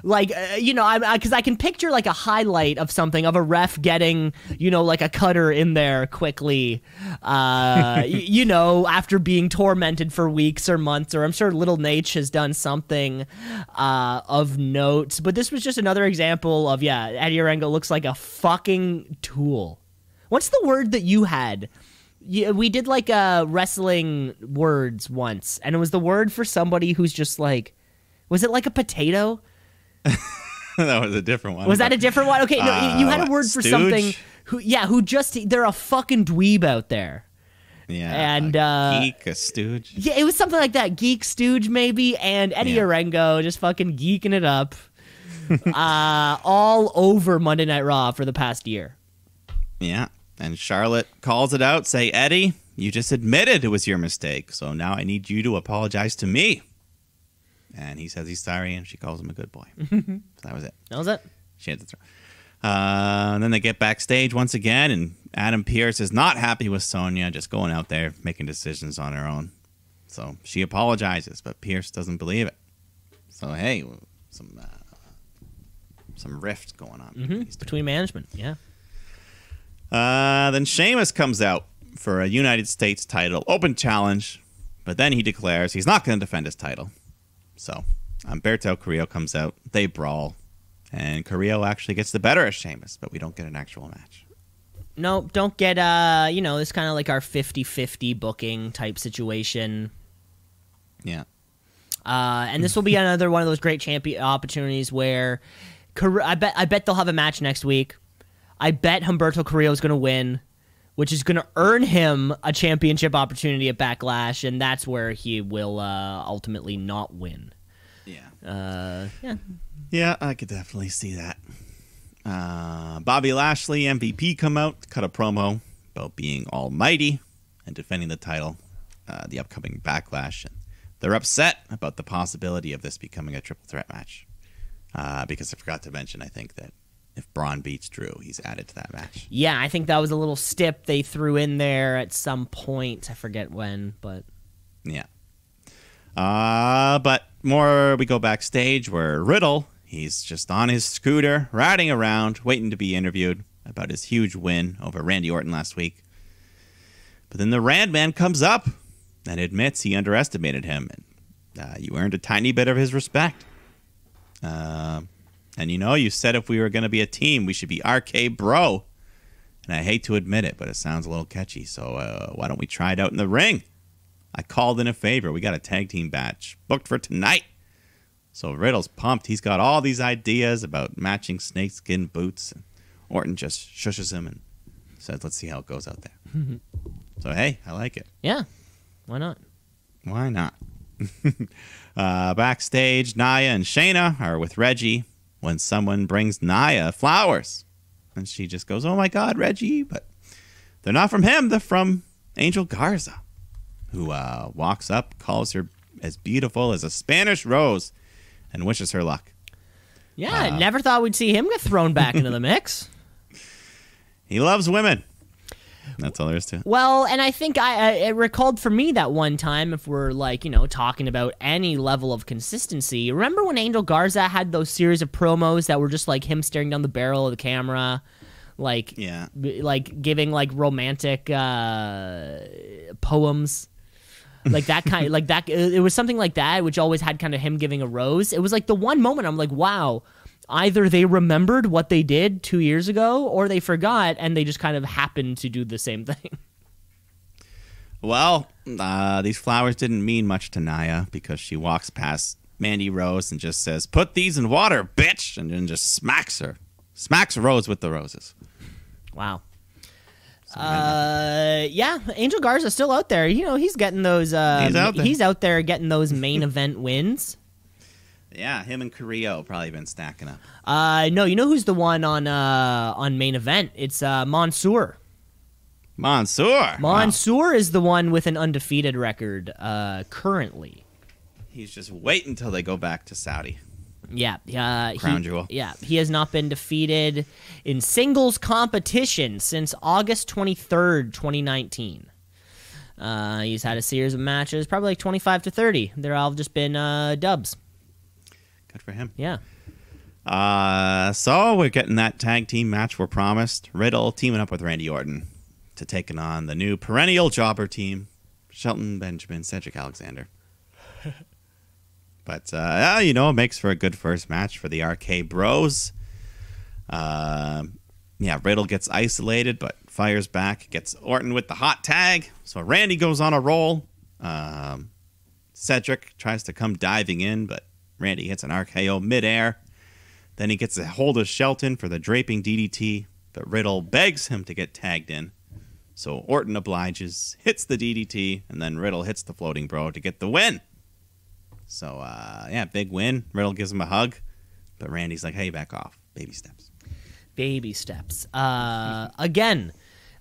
like because I can picture like a highlight of something of a ref getting like a cutter in there quickly, after being tormented for weeks or months, or I'm sure Little Nate has done something of note. But this was just another example of Eddie Orengo looks like a fucking tool. What's the word that you had? Yeah, we did like wrestling words once, and it was the word for somebody who's just like, was it like a potato? That was a different one. Was that a different one? Okay, no, you had a word for something. They're a fucking dweeb out there. Yeah, and geek, a stooge. Yeah, it was something like that, geek stooge maybe, and Eddie Orengo just fucking geeking it up, all over Monday Night Raw for the past year. Yeah. And Charlotte calls it out, say, Eddie, you just admitted it was your mistake, so now I need you to apologize to me. And he says he's sorry, and she calls him a good boy. So that was it. That was it. She had to throw. And then they get backstage once again, and Adam Pearce is not happy with Sonya, just going out there, making decisions on her own. So she apologizes, but Pearce doesn't believe it. So, hey, some rift going on. Between management, yeah. Then Sheamus comes out for a United States title open challenge, but then he declares he's not going to defend his title. So Humberto Carrillo comes out, they brawl, and Carrillo actually gets the better of Sheamus, but we don't get an actual match. No, don't get, it's kind of like our 50-50 booking type situation. Yeah. And this will be another one of those great champion opportunities where I bet they'll have a match next week. I bet Humberto Carrillo is going to win, which is going to earn him a championship opportunity at Backlash, and that's where he will ultimately not win. Yeah. Yeah, I could definitely see that. Bobby Lashley, MVP, come out, cut a promo about being almighty and defending the title, the upcoming Backlash. And they're upset about the possibility of this becoming a triple threat match. Because I forgot to mention, I think, that if Braun beats Drew, he's added to that match. Yeah, I think that was a little stip they threw in there at some point. I forget when, but... Yeah. But we go backstage where Riddle, he's just on his scooter, riding around, waiting to be interviewed about his huge win over Randy Orton last week. But then the Rand Man comes up and admits he underestimated him. And you earned a tiny bit of his respect. And you said if we were going to be a team, we should be RK Bro. And I hate to admit it, but it sounds a little catchy. So why don't we try it out in the ring? I called in a favor. We got a tag team match booked for tonight. So Riddle's pumped. He's got all these ideas about matching snakeskin boots. And Orton just shushes him and says, let's see how it goes out there. So, hey, I like it. Yeah. Why not? Why not? Backstage, Nia and Shayna are with Reggie when someone brings Nia flowers. And she just goes, oh my God, Reggie. But they're not from him. They're from Angel Garza, who walks up, calls her as beautiful as a Spanish rose, and wishes her luck. Yeah, never thought we'd see him get thrown back into the mix. He loves women. That's all there is to it. Well, and I think it recalled for me that one time, if we're talking about any level of consistency. Remember when Angel Garza had those series of promos that were just like him staring down the barrel of the camera, like giving like romantic poems, like that kind, like that. It was something like that, which always had kind of him giving a rose. It was like the one moment I'm like, wow. Either they remembered what they did 2 years ago, or they forgot, and they just kind of happened to do the same thing. Well, these flowers didn't mean much to Nia because she walks past Mandy Rose and just says, put these in water, bitch, and then just smacks Rose with the roses. Wow. Yeah, Angel Garza's still out there. He's getting those. He's out there getting those main event wins. Yeah, him and Carrillo probably been stacking up. No, who's the one on main event? It's Mansoor. Mansoor is the one with an undefeated record currently. He's just waiting until they go back to Saudi. Yeah, Crown Jewel. Yeah, he has not been defeated in singles competition since August 23rd, 2019. He's had a series of matches, probably like 25 to 30. They're all just been dubs. Good for him. Yeah. So we're getting that tag team match we're promised. Riddle teaming up with Randy Orton to taking on the new perennial jobber team, Shelton Benjamin, Cedric Alexander. But, it makes for a good first match for the RK Bros. Riddle gets isolated, but fires back, gets Orton with the hot tag. So Randy goes on a roll. Cedric tries to come diving in, but Randy hits an RKO midair. Then he gets a hold of Shelton for the draping DDT, but Riddle begs him to get tagged in. So Orton obliges, hits the DDT, and then Riddle hits the floating bro to get the win. So, big win. Riddle gives him a hug, but Randy's like, hey, back off. Baby steps. Baby steps. Again,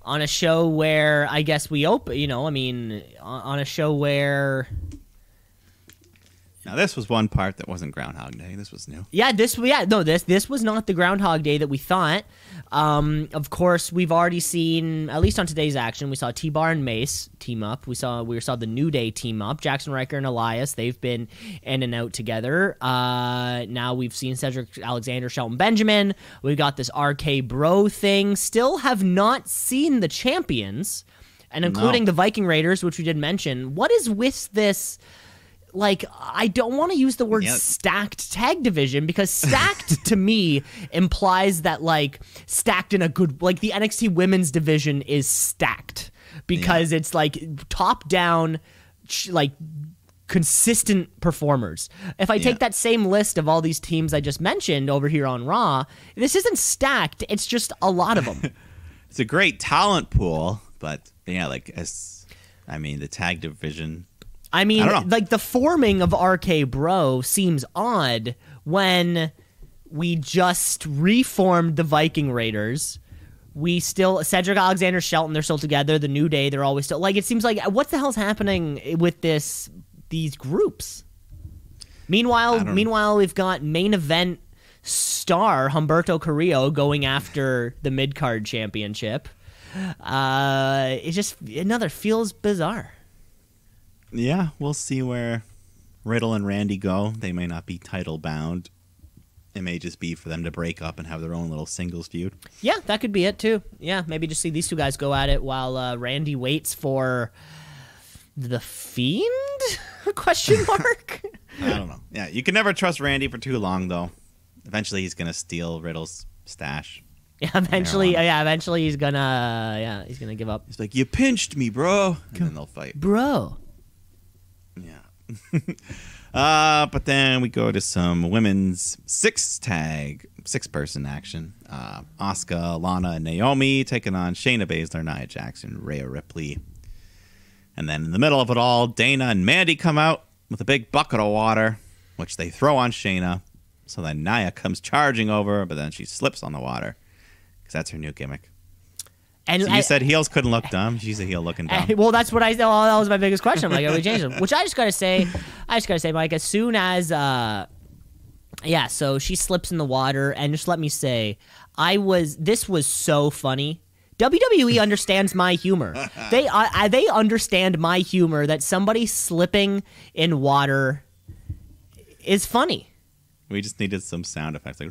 on a show where I guess we open, on a show where... Now, this was one part that wasn't Groundhog Day. This was new. This was not the Groundhog Day that we thought. Of course, we've already seen, at least on today's action, we saw T-Bar and Mace team up. We saw the New Day team up. Jackson Riker and Elias, they've been in and out together. Now we've seen Cedric Alexander, Shelton Benjamin. We've got this RK Bro thing. Still have not seen the champions, and including the Viking Raiders, which we did mention. What is with this... Like, I don't want to use the word stacked tag division, because stacked to me implies that, like, stacked in a good, like, the NXT women's division is stacked because it's like top down, like, consistent performers. If I take that same list of all these teams I just mentioned over here on Raw, this isn't stacked. It's just a lot of them. It's a great talent pool, but the tag division. I mean, like, the forming of RK Bro seems odd when we just reformed the Viking Raiders. Cedric Alexander, Shelton, they're still together. The New Day, they're always still, like, it seems like, what the hell's happening with these groups? Meanwhile, we've got main event star Humberto Carrillo going after the mid-card championship. It just, feels bizarre. Yeah, we'll see where Riddle and Randy go. They may not be title bound. It may just be for them to break up and have their own little singles feud. Yeah, that could be it too. Yeah, maybe just see these two guys go at it while Randy waits for the Fiend? Question mark? I don't know. Yeah, you can never trust Randy for too long, though. Eventually, he's gonna steal Riddle's stash. Yeah, eventually he's gonna give up. He's like, "You pinched me, bro," and then they'll fight, bro. Yeah. But then we go to some women's six-person action. Asuka, Lana, and Naomi taking on Shayna Baszler, Nia Jackson, Rhea Ripley. And then in the middle of it all, Dana and Mandy come out with a big bucket of water, which they throw on Shayna. So then Nia comes charging over, but then she slips on the water because that's her new gimmick. And so you said heels couldn't look dumb. She's a heel looking dumb. Well, that's what I said. That was my biggest question. I'm like, are we changing them? Which I just gotta say, Mike, as soon as so she slips in the water, and just let me say, this was so funny. WWE understands my humor. They understand my humor that somebody slipping in water is funny. We just needed some sound effects, like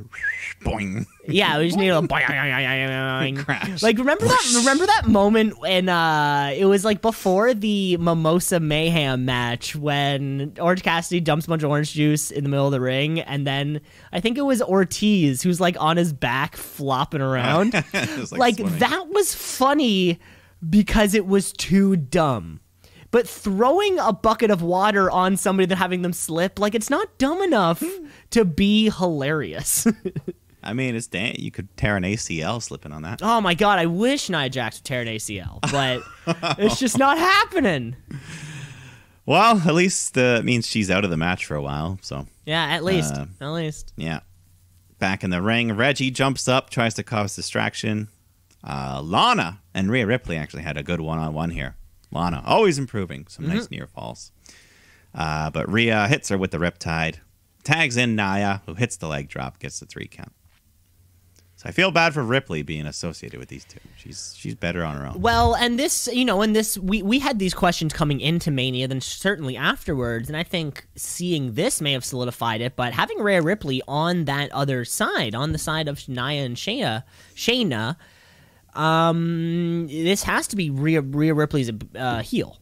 boing. Yeah, we just needed a boing. Crash. Like, remember that moment when it was like before the Mimosa Mayhem match when Orange Cassidy dumps a bunch of orange juice in the middle of the ring, and then I think it was Ortiz who's like on his back flopping around. like that was funny because it was too dumb. But throwing a bucket of water on somebody and having them slip, like, it's not dumb enough to be hilarious. I mean, you could tear an ACL slipping on that. Oh my God, I wish Nia Jax would tear an ACL, but it's just not happening. Well, at least it means she's out of the match for a while. So yeah, at least. Yeah. Back in the ring, Reggie jumps up, tries to cause distraction. Lana and Rhea Ripley actually had a good one-on-one here. Lana always improving. Some nice near falls. But Rhea hits her with the Riptide. Tags in Nia, who hits the leg drop, gets the 3 count. So I feel bad for Ripley being associated with these two. She's better on her own. Well, and this, we had these questions coming into Mania, then certainly afterwards, and I think seeing this may have solidified it. But having Rhea Ripley on that other side, on the side of Nia and Shayna, this has to be Rhea Ripley's heel.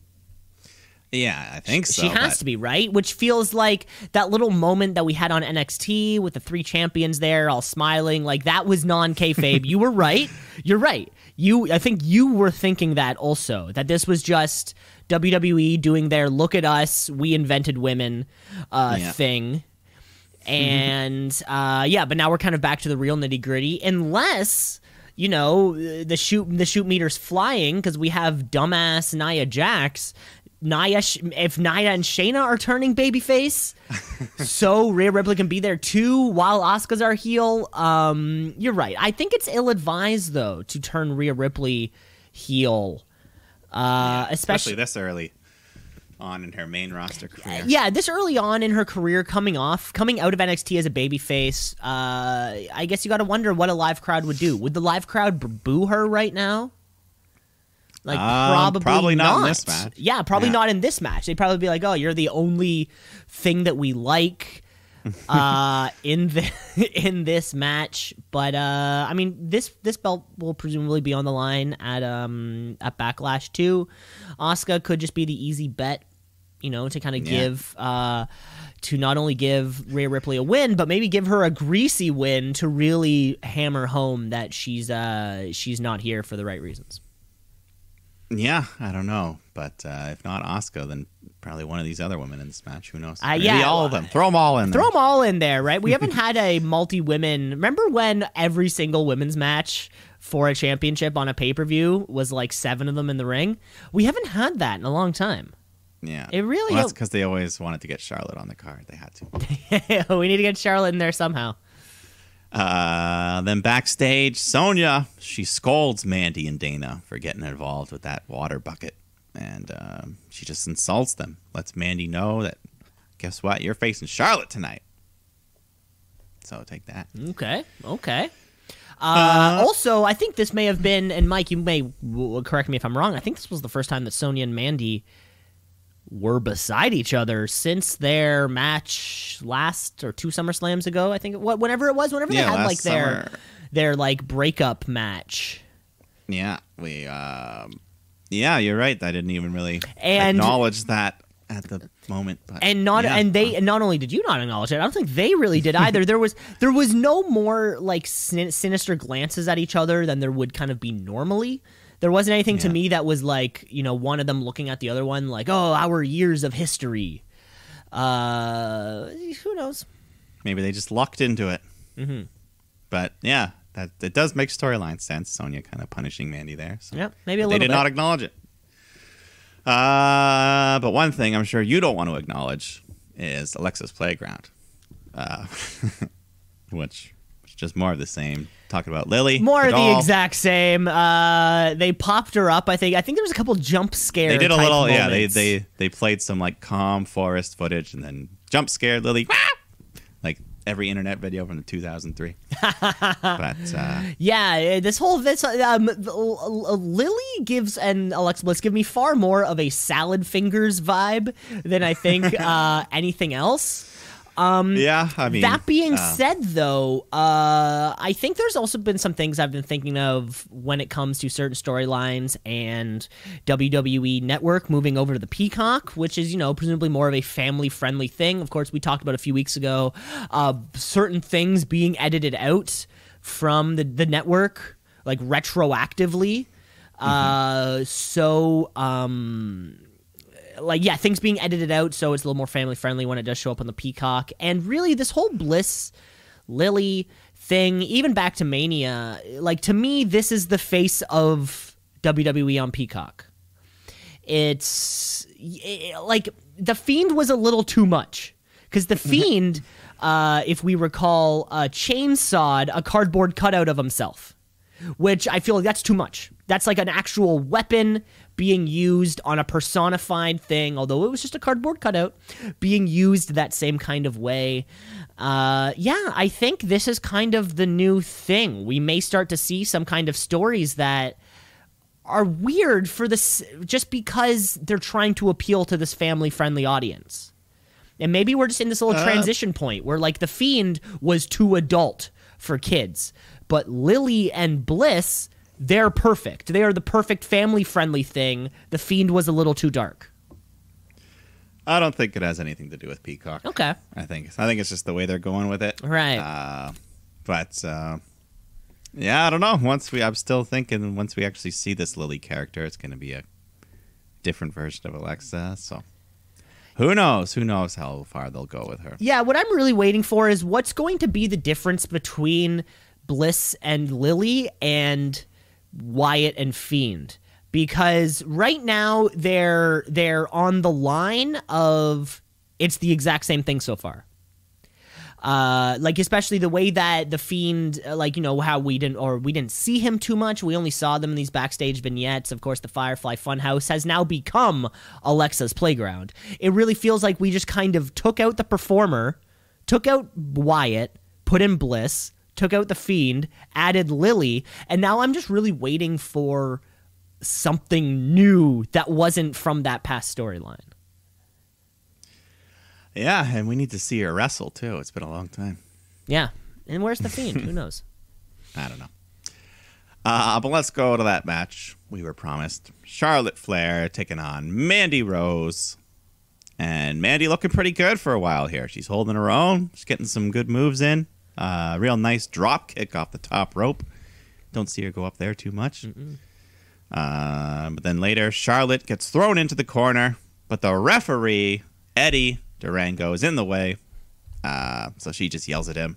Yeah, I think so. She has to be, right? Which feels like that little moment that we had on NXT with the 3 champions there all smiling. Like, that was non-kayfabe. You were right. You're right. I think you were thinking that also, that this was just WWE doing their look at us, we invented women thing. And, but now we're kind of back to the real nitty-gritty. Unless, the shoot meter's flying because we have dumbass Nia Jax. If Nia and Shayna are turning babyface, so Rhea Ripley can be there too while Asuka's our heel. You're right. I think it's ill-advised though to turn Rhea Ripley heel, especially this early on in her main roster career. Yeah, this early on in her career, coming out of NXT as a babyface. I guess you got to wonder what a live crowd would do. Would the live crowd boo her right now? Like, probably not in this match. Yeah, probably not in this match. They'd probably be like, "Oh, you're the only thing that we like in this match." But I mean, this belt will presumably be on the line at Backlash too. Asuka could just be the easy bet, to kind of give to not only give Rhea Ripley a win, but maybe give her a greasy win to really hammer home that she's not here for the right reasons. Yeah, I don't know, but if not Asuka, then probably one of these other women in this match. Who knows? Maybe all of them. Throw them all in there. Throw them all in there, right? We haven't had a multi-women. Remember when every single women's match for a championship on a pay-per-view was like 7 of them in the ring? We haven't had that in a long time. Yeah. It really. Well, that's because they always wanted to get Charlotte on the card. They had to. We need to get Charlotte in there somehow. Then backstage, Sonya, she scolds Mandy and Dana for getting involved with that water bucket. And she just insults them. Lets Mandy know that, guess what? You're facing Charlotte tonight. So take that. Okay. Also, I think this may have been, and Mike, you may correct me if I'm wrong, I think this was the first time that Sonya and Mandy were beside each other since their match last or 2 SummerSlams ago. I think whenever they had like their like breakup match. Yeah, you're right. I didn't even really acknowledge that at the moment. But, not only did you not acknowledge it, I don't think they really did either. There was no more like sinister glances at each other than there would kind of be normally. There wasn't anything to me that was like, one of them looking at the other one like, oh, our years of history. Who knows? Maybe they just lucked into it. Mm-hmm. But yeah, it does make storyline sense. Sonya kind of punishing Mandy there. So. Yeah, maybe a little bit. They did not acknowledge it. But one thing I'm sure you don't want to acknowledge is Alexa's Playground, which is just more of the same. Talking about Lily. More of the exact same. They popped her up, I think. I think there was a couple jump scare. They did a little, moments. they played some like calm forest footage and then jump scared Lily. Like every internet video from 2003. But Lily gives, and Alexa Bliss give me far more of a salad fingers vibe than I think anything else. That being said, though, I think there's also been some things I've been thinking of when it comes to certain storylines and WWE Network moving over to the Peacock, which is, presumably more of a family-friendly thing. Of course, we talked about a few weeks ago, certain things being edited out from the network, like retroactively. Things being edited out so it's a little more family-friendly when it does show up on the Peacock. And really, this whole Bliss-Lily thing, even back to Mania, like, to me, this is the face of WWE on Peacock. Like, The Fiend was a little too much. Because The Fiend, if we recall, chainsawed a cardboard cutout of himself. Which I feel like that's too much. That's like an actual weapon being used on a personified thing, although it was just a cardboard cutout, being used that same kind of way. I think this is kind of the new thing. We may start to see some kind of stories that are weird for this, just because they're trying to appeal to this family-friendly audience. And maybe we're just in this little transition point where, like, The Fiend was too adult for kids, but Lily and Bliss, they're perfect. They are the perfect family-friendly thing. The Fiend was a little too dark. I don't think it has anything to do with Peacock. Okay. I think it's just the way they're going with it. Right. Yeah, I don't know. I'm still thinking once we actually see this Lily character, it's going to be a different version of Alexa. So who knows? Who knows how far they'll go with her? Yeah, what I'm really waiting for is what's going to be the difference between Bliss and Lily and Wyatt and Fiend. Because right now they're on the line of it's the exact same thing so far. Like, especially the way that the Fiend, how we didn't see him too much. We only saw them in these backstage vignettes. Of course, the Firefly Funhouse has now become Alexa's playground. It really feels like we just kind of took out the performer, took out Wyatt, put in Bliss, took out the Fiend, added Lily, and now I'm just really waiting for something new that wasn't from that past storyline. Yeah, and we need to see her wrestle, too. It's been a long time. Yeah. And where's the Fiend? Who knows? I don't know. But let's go to that match we were promised. Charlotte Flair taking on Mandy Rose. And Mandy looking pretty good for a while here. She's holding her own. She's getting some good moves in. Real nice drop kick off the top rope. Don't see her go up there too much. But then later, Charlotte gets thrown into the corner. But the referee, Eddie Durango, is in the way, so she just yells at him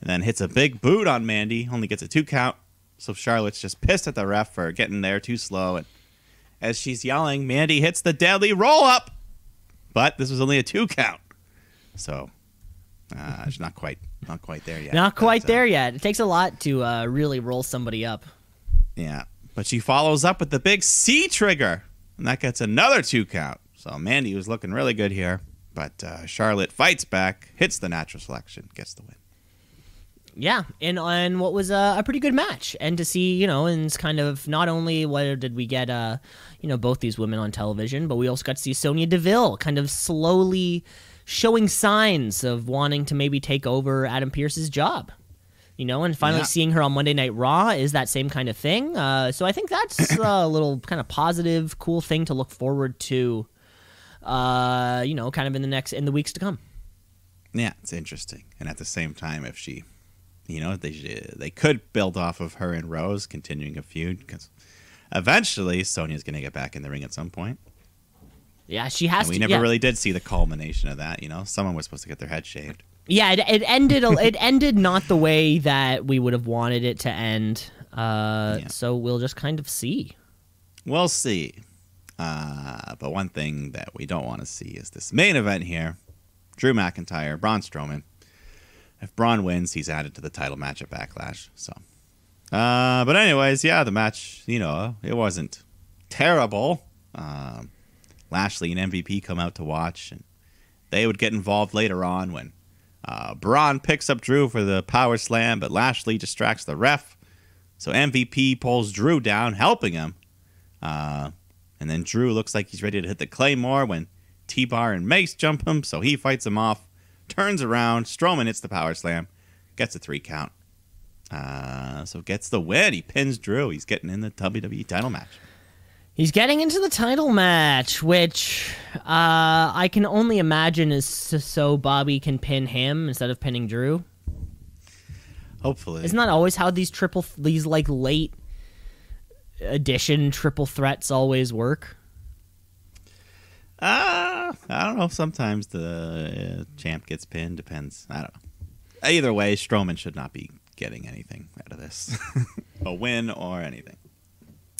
and then hits a big boot on Mandy. Only gets a 2 count, so Charlotte's just pissed at the ref for getting there too slow, and as she's yelling, Mandy hits the deadly roll up, but this was only a 2 count, so she's not quite there yet. Not quite there yet. It takes a lot to really roll somebody up. Yeah, but she follows up with the big C trigger, and that gets another 2 count. So Mandy was looking really good here. But Charlotte fights back, hits the natural selection, gets the win. Yeah, and what was a pretty good match. And to see, and it's kind of not only what did we get, both these women on television, but we also got to see Sonya Deville kind of slowly showing signs of wanting to maybe take over Adam Pearce's job. And finally seeing her on Monday Night Raw is that same kind of thing. So I think that's a little kind of positive, cool thing to look forward to. Kind of in the weeks to come. Yeah, it's interesting. And at the same time, if she, they could build off of her and Rose continuing a feud, because eventually Sonya's going to get back in the ring at some point. Yeah, she has and we never really did see the culmination of that. Someone was supposed to get their head shaved. Yeah, it ended. It ended not the way that we would have wanted it to end. So we'll just kind of see. We'll see. But one thing that we don't want to see is this main event here. Drew McIntyre, Braun Strowman. If Braun wins, he's added to the title match at Backlash. So, but anyways, yeah, the match, it wasn't terrible. Lashley and MVP come out to watch, and they would get involved later on when Braun picks up Drew for the power slam, but Lashley distracts the ref. So MVP pulls Drew down, helping him. And then Drew looks like he's ready to hit the Claymore when T-Bar and Mace jump him, so he fights him off, turns around, Strowman hits the power slam, gets a 3 count. So gets the win. He pins Drew. He's getting in the WWE title match. He's getting into the title match, which I can only imagine is so Bobby can pin him instead of pinning Drew. Hopefully. Isn't that always how these late edition triple threats always work? I don't know. Sometimes the champ gets pinned. Depends. I don't know. Either way, Strowman should not be getting anything out of this. A win or anything.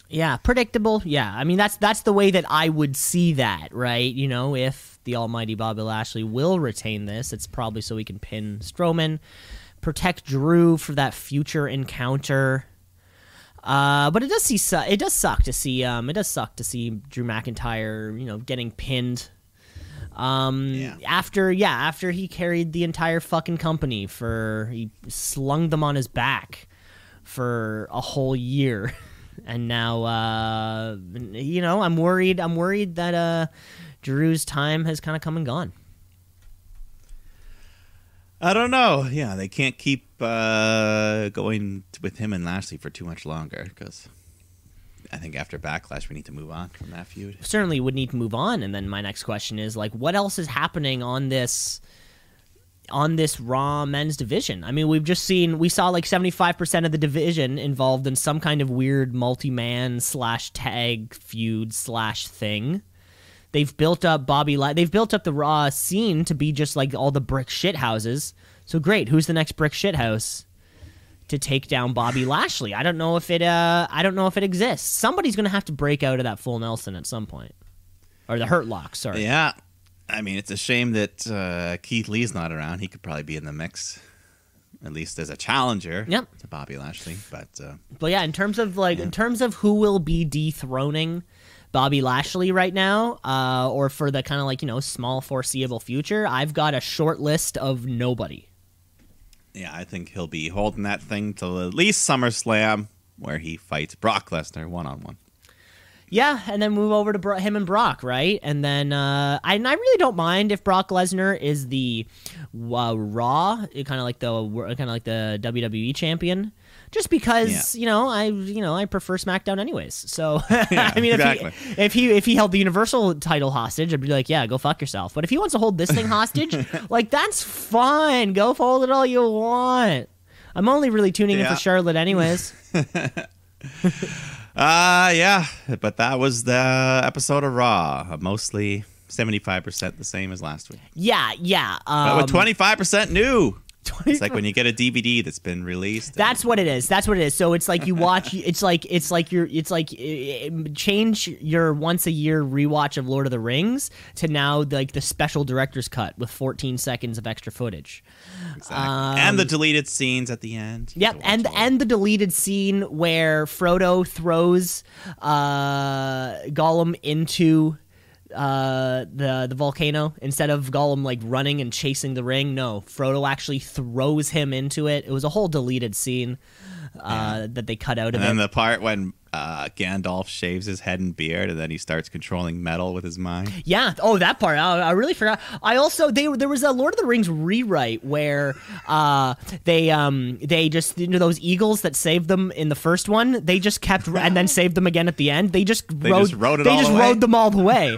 Yeah, predictable. Yeah, I mean, that's the way that I would see that, right? If the almighty Bobby Lashley will retain this, it's probably so he can pin Strowman, protect Drew for that future encounter. But it does suck to see Drew McIntyre, getting pinned After he carried the entire fucking company he slung them on his back for a whole year. And now, I'm worried that Drew's time has kind of come and gone. I don't know. Yeah, they can't keep going with him and Lashley for too much longer, because I think after Backlash we need to move on from that feud. Certainly would need to move on. And then my next question is, like, what else is happening on this Raw men's division? I mean, we saw like 75% of the division involved in some kind of weird multi-man / tag feud / thing. They've built up they've built up the Raw scene to be just like all the brick shit houses. So great, who's the next brick shit house to take down Bobby Lashley? I don't know if it exists. Somebody's going to have to break out of that full Nelson at some point. Or the Hurt Lock, sorry. Yeah. I mean, it's a shame that Keith Lee's not around. He could probably be in the mix, at least as a challenger to Bobby Lashley. But yeah, in terms of who will be dethroning Bobby Lashley right now, or for the kind of small foreseeable future, I've got a short list of nobody. Yeah, I think he'll be holding that thing till at least SummerSlam, where he fights Brock Lesnar one-on-one. Yeah, and then move over to him and Brock, right? And then I really don't mind if Brock Lesnar is the Raw, kind of like the WWE champion, just because I prefer SmackDown anyways. So I mean, exactly. if he held the Universal title hostage, I'd be like, yeah, go fuck yourself. But if he wants to hold this thing hostage, like, that's fine. Go hold it all you want. I'm only really tuning in for Charlotte anyways. But that was the episode of Raw. Mostly 75% the same as last week. Yeah. But with 25% new. It's like when you get a DVD that's been released. That's what it is. So it's like you watch. It's like change your once a year rewatch of Lord of the Rings to now like the special director's cut with 14 seconds of extra footage. Exactly. And the deleted scenes at the end. Yep, and the deleted scene where Frodo throws Gollum into the volcano instead of Gollum like running and chasing the ring. No, Frodo actually throws him into it. It was a whole deleted scene that they cut out of it. And then the part when Gandalf shaves his head and beard, and then he starts controlling metal with his mind. Yeah. Oh, that part. I really forgot. I also there was a Lord of the Rings rewrite where they just those eagles that saved them in the first one, they just kept and then saved them again at the end. They just rode them all the way.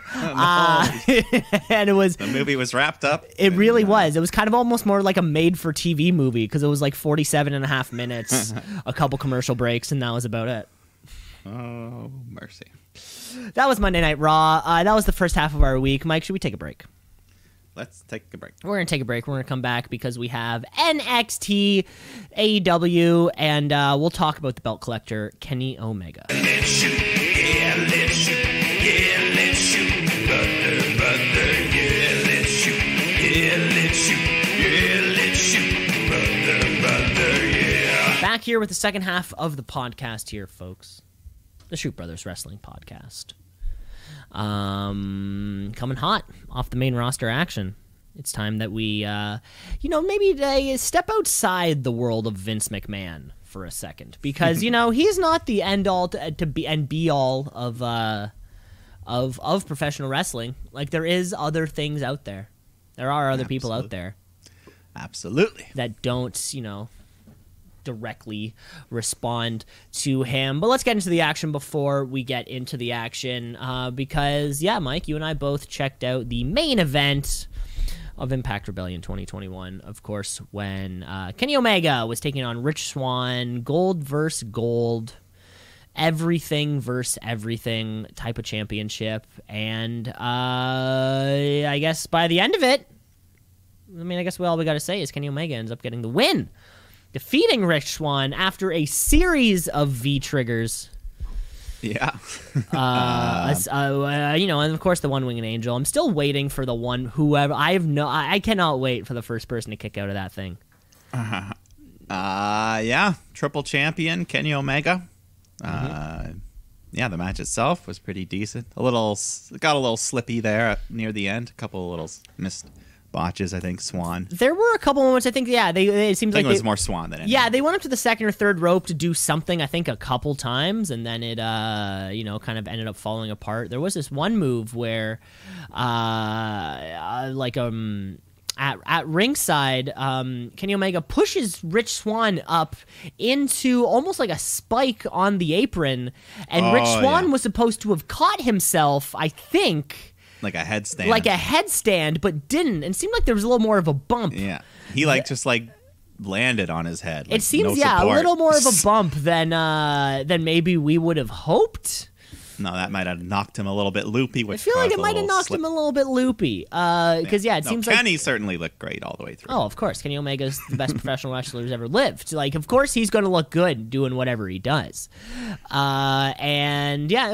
And it was, the movie was wrapped up. It really was. It was kind of almost more like a made-for-TV movie because it was like 47 and a half minutes, a couple commercial breaks, and that was about it. Oh, mercy. That was Monday Night Raw. That was the first half of our week. Mike, should we take a break? Let's take a break. We're going to take a break. We're going to come back because we have NXT, AEW, and we'll talk about the belt collector, Kenny Omega. Let's shoot, yeah, let's shoot, yeah, let's shoot, brother, yeah, let's shoot, yeah, let's shoot, yeah, let's shoot, brother, yeah. Back here with the second half of the podcast here, folks. The Shoot Brothers Wrestling Podcast. Coming hot off the main roster action. It's time that we, maybe step outside the world of Vince McMahon for a second. Because, he's not the end-all to be-all of professional wrestling. Like, there is other things out there. There are other people out there. Absolutely. That don't, directly respond to him. But let's get into the action before we get into the action, because Mike, you and I both checked out the main event of Impact Rebellion 2021, of course, when Kenny Omega was taking on Rich Swann, gold versus gold, everything versus everything type of championship. And I guess by the end of it, I guess all we got to say is Kenny Omega ends up getting the win, defeating Rich Swann after a series of V-triggers. Yeah. And of course the one-winged angel. I'm still waiting for the one, whoever. I cannot wait for the first person to kick out of that thing. Triple champion, Kenny Omega. the match itself was pretty decent. Got a little slippy there near the end. A couple of little missed botches, I think. Swan. There were a couple moments. I think, it seems like it was more Swan than anything. Yeah, they went up to the second or third rope to do something. I think a couple times, and then it, kind of ended up falling apart. There was this one move where, at ringside, Kenny Omega pushes Rich Swann up into almost like a spike on the apron, and Rich Swann was supposed to have caught himself, I think. Like a headstand. But didn't. And seemed like there was a little more of a bump. Yeah. He just landed on his head. It seems, no a little more of a bump than maybe we would have hoped. No, that might have knocked him a little bit loopy. I feel like it might have knocked him a little bit loopy. Because, it seems like... Kenny certainly looked great all the way through. Oh, of course. Kenny Omega's the best professional wrestler who's ever lived. Like, of course he's going to look good doing whatever he does. It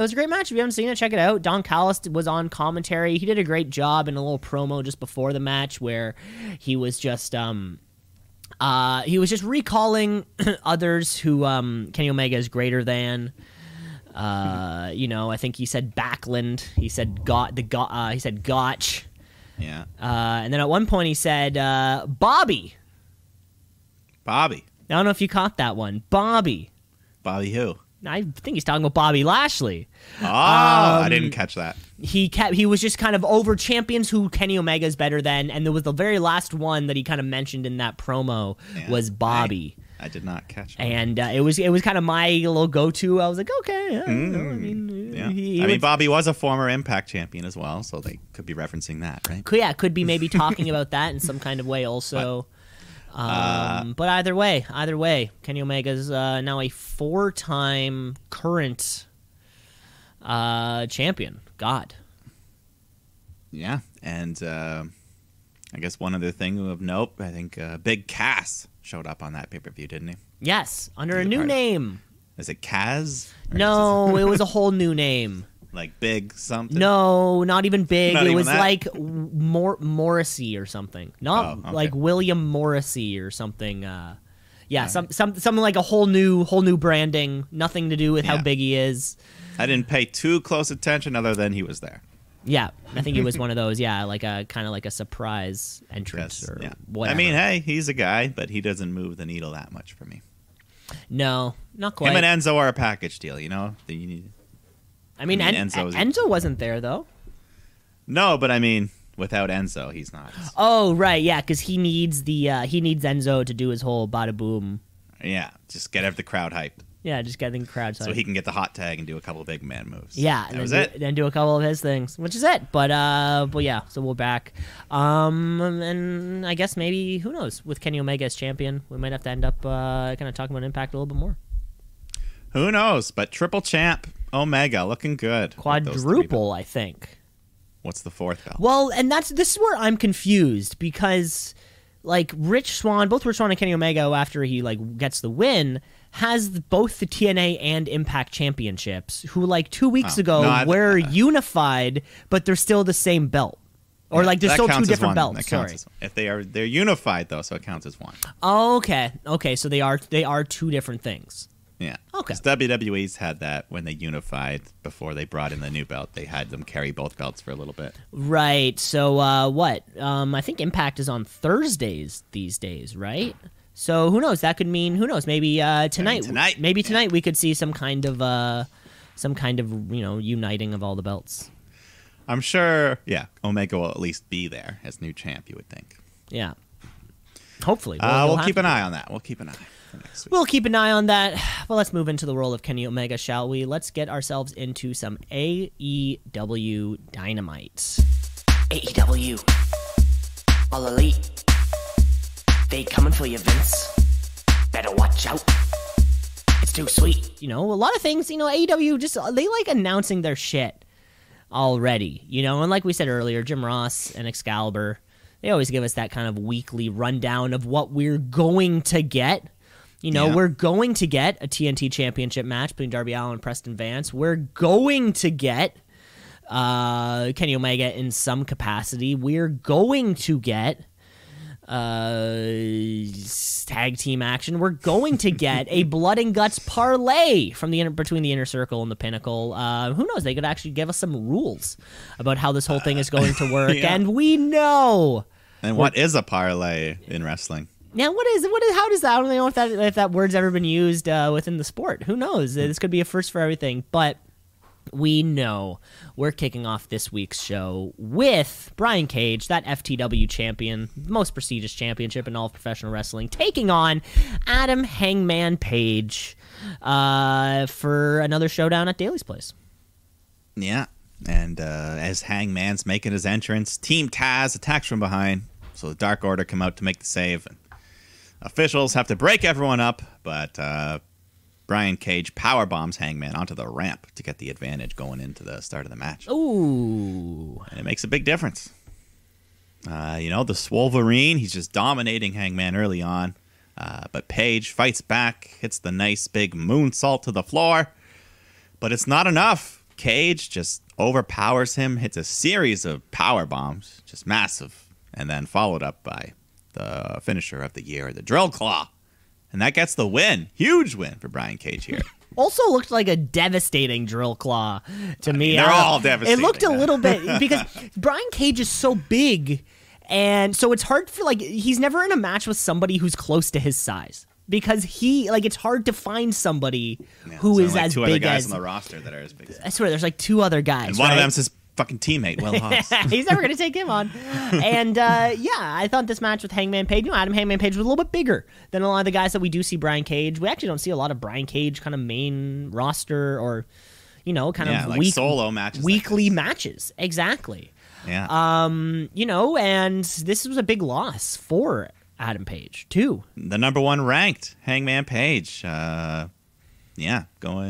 was a great match. If you haven't seen it, check it out. Don Callis was on commentary. He did a great job in a little promo just before the match where he was just... he was just recalling others who Kenny Omega is greater than... I think he said Backlund. He said he said Gotch. Yeah. And then at one point he said Bobby. Bobby. I don't know if you caught that one. Bobby. Bobby who? I think he's talking about Bobby Lashley. Oh, I didn't catch that. He was just kind of over champions who Kenny Omega is better than, and there was the very last one that he kind of mentioned in that promo was Bobby. I did not catch that. And it was kind of my little go-to. I was like, okay, Bobby was a former Impact champion as well, so they could be referencing that, right? Could be maybe talking about that in some kind of way also. But either way, Kenny Omega's now a 4-time current champion. God. Yeah, and I guess one other thing of note, I think Big Cass showed up on that pay-per-view, didn't he? Yes, under a new name. Is it Kaz? No, it was a whole new name. Like Big something? No, not even Big. Not it even was that? like Morrissey or something. Not like William Morrissey or something. Something like a whole new branding. Nothing to do with how big he is. I didn't pay too close attention other than he was there. Yeah, I think it was one of those. Yeah, like a kind of like a surprise entrance or whatever. I mean, hey, he's a guy, but he doesn't move the needle that much for me. No, not quite. Him and Enzo are a package deal, you know. Enzo wasn't there though. No, but I mean, without Enzo, he's not. Oh right, yeah, because he needs Enzo to do his whole bada boom. Yeah, just get the crowd hyped. Yeah, just getting the crowd hyped. So he can get the hot tag and do a couple of big man moves. Yeah, then do a couple of his things, which is it. But yeah, so we're back. And I guess maybe, who knows, with Kenny Omega as champion, we might have to end up kind of talking about Impact a little bit more. Who knows? But triple champ Omega looking good. Quadruple, I think. What's the fourth belt? Well, and this is where I'm confused because like both Rich Swann and Kenny Omega, after he like gets the win, has both the TNA and Impact championships, who like 2 weeks ago were unified, but they're still the same belt. Or like they're still two different belts. Sorry. If they're unified though, so it counts as one. Oh, okay. Okay, so they are two different things. Yeah. Okay. Because WWE's had that when they unified before they brought in the new belt. They had them carry both belts for a little bit. Right. So what? I think Impact is on Thursdays these days, right? So who knows? That could mean maybe tonight. Maybe tonight we could see some kind of uniting of all the belts. I'm sure. Yeah, Omega will at least be there as new champ. You would think. Yeah. Hopefully. We'll keep an eye on that. We'll keep an eye for next week. We'll keep an eye on that. Well, let's move into the role of Kenny Omega, shall we? Let's get ourselves into some AEW Dynamite. AEW. All elite. They coming for you, Vince. Better watch out. It's too sweet. A lot of things, AEW they like announcing their shit already, and like we said earlier, Jim Ross and Excalibur, they always give us that kind of weekly rundown of what we're going to get. We're going to get a TNT Championship match between Darby Allin and Preston Vance. We're going to get Kenny Omega in some capacity. We're going to get tag team action. We're going to get a Blood and Guts parlay from between the Inner Circle and the Pinnacle. Who knows? They could actually give us some rules about how this whole thing is going to work. Yeah. And we know. And what is a parlay in wrestling? Now, how does that? I don't know if that word's ever been used within the sport. Who knows? This could be a first for everything, but we know we're kicking off this week's show with Brian Cage, that FTW champion, most prestigious championship in all of professional wrestling, taking on Adam Hangman Page for another showdown at Daly's Place. Yeah, and as Hangman's making his entrance, Team Taz attacks from behind, so the Dark Order come out to make the save. And officials have to break everyone up, but Brian Cage powerbombs Hangman onto the ramp to get the advantage going into the start of the match. Ooh. And it makes a big difference. The Swolverine, he's just dominating Hangman early on. But Page fights back, hits the nice big moonsault to the floor. But it's not enough. Cage just overpowers him, hits a series of power bombs, just massive. And then followed up by the finisher of the year, the Drill Claw. And that gets the win. Huge win for Brian Cage here. Also looked like a devastating Drill Claw to me. They're all devastating. It looked a little bit, because Brian Cage is so big, and so it's hard for, he's never in a match with somebody who's close to his size. Because it's hard to find somebody who is as two big other guys as... on the roster that are as big as him. I swear, there's two other guys, And one right? of them's his fucking teammate, Will Hobbs. He's never going to take him on. And, I thought this match with Hangman Page, Adam Hangman Page was a little bit bigger than a lot of the guys that we do see Brian Cage. We actually don't see a lot of Brian Cage kind of main roster or, solo matches. Weekly matches. Exactly. Yeah. And this was a big loss for Adam Page, too. The number one ranked Hangman Page. Going.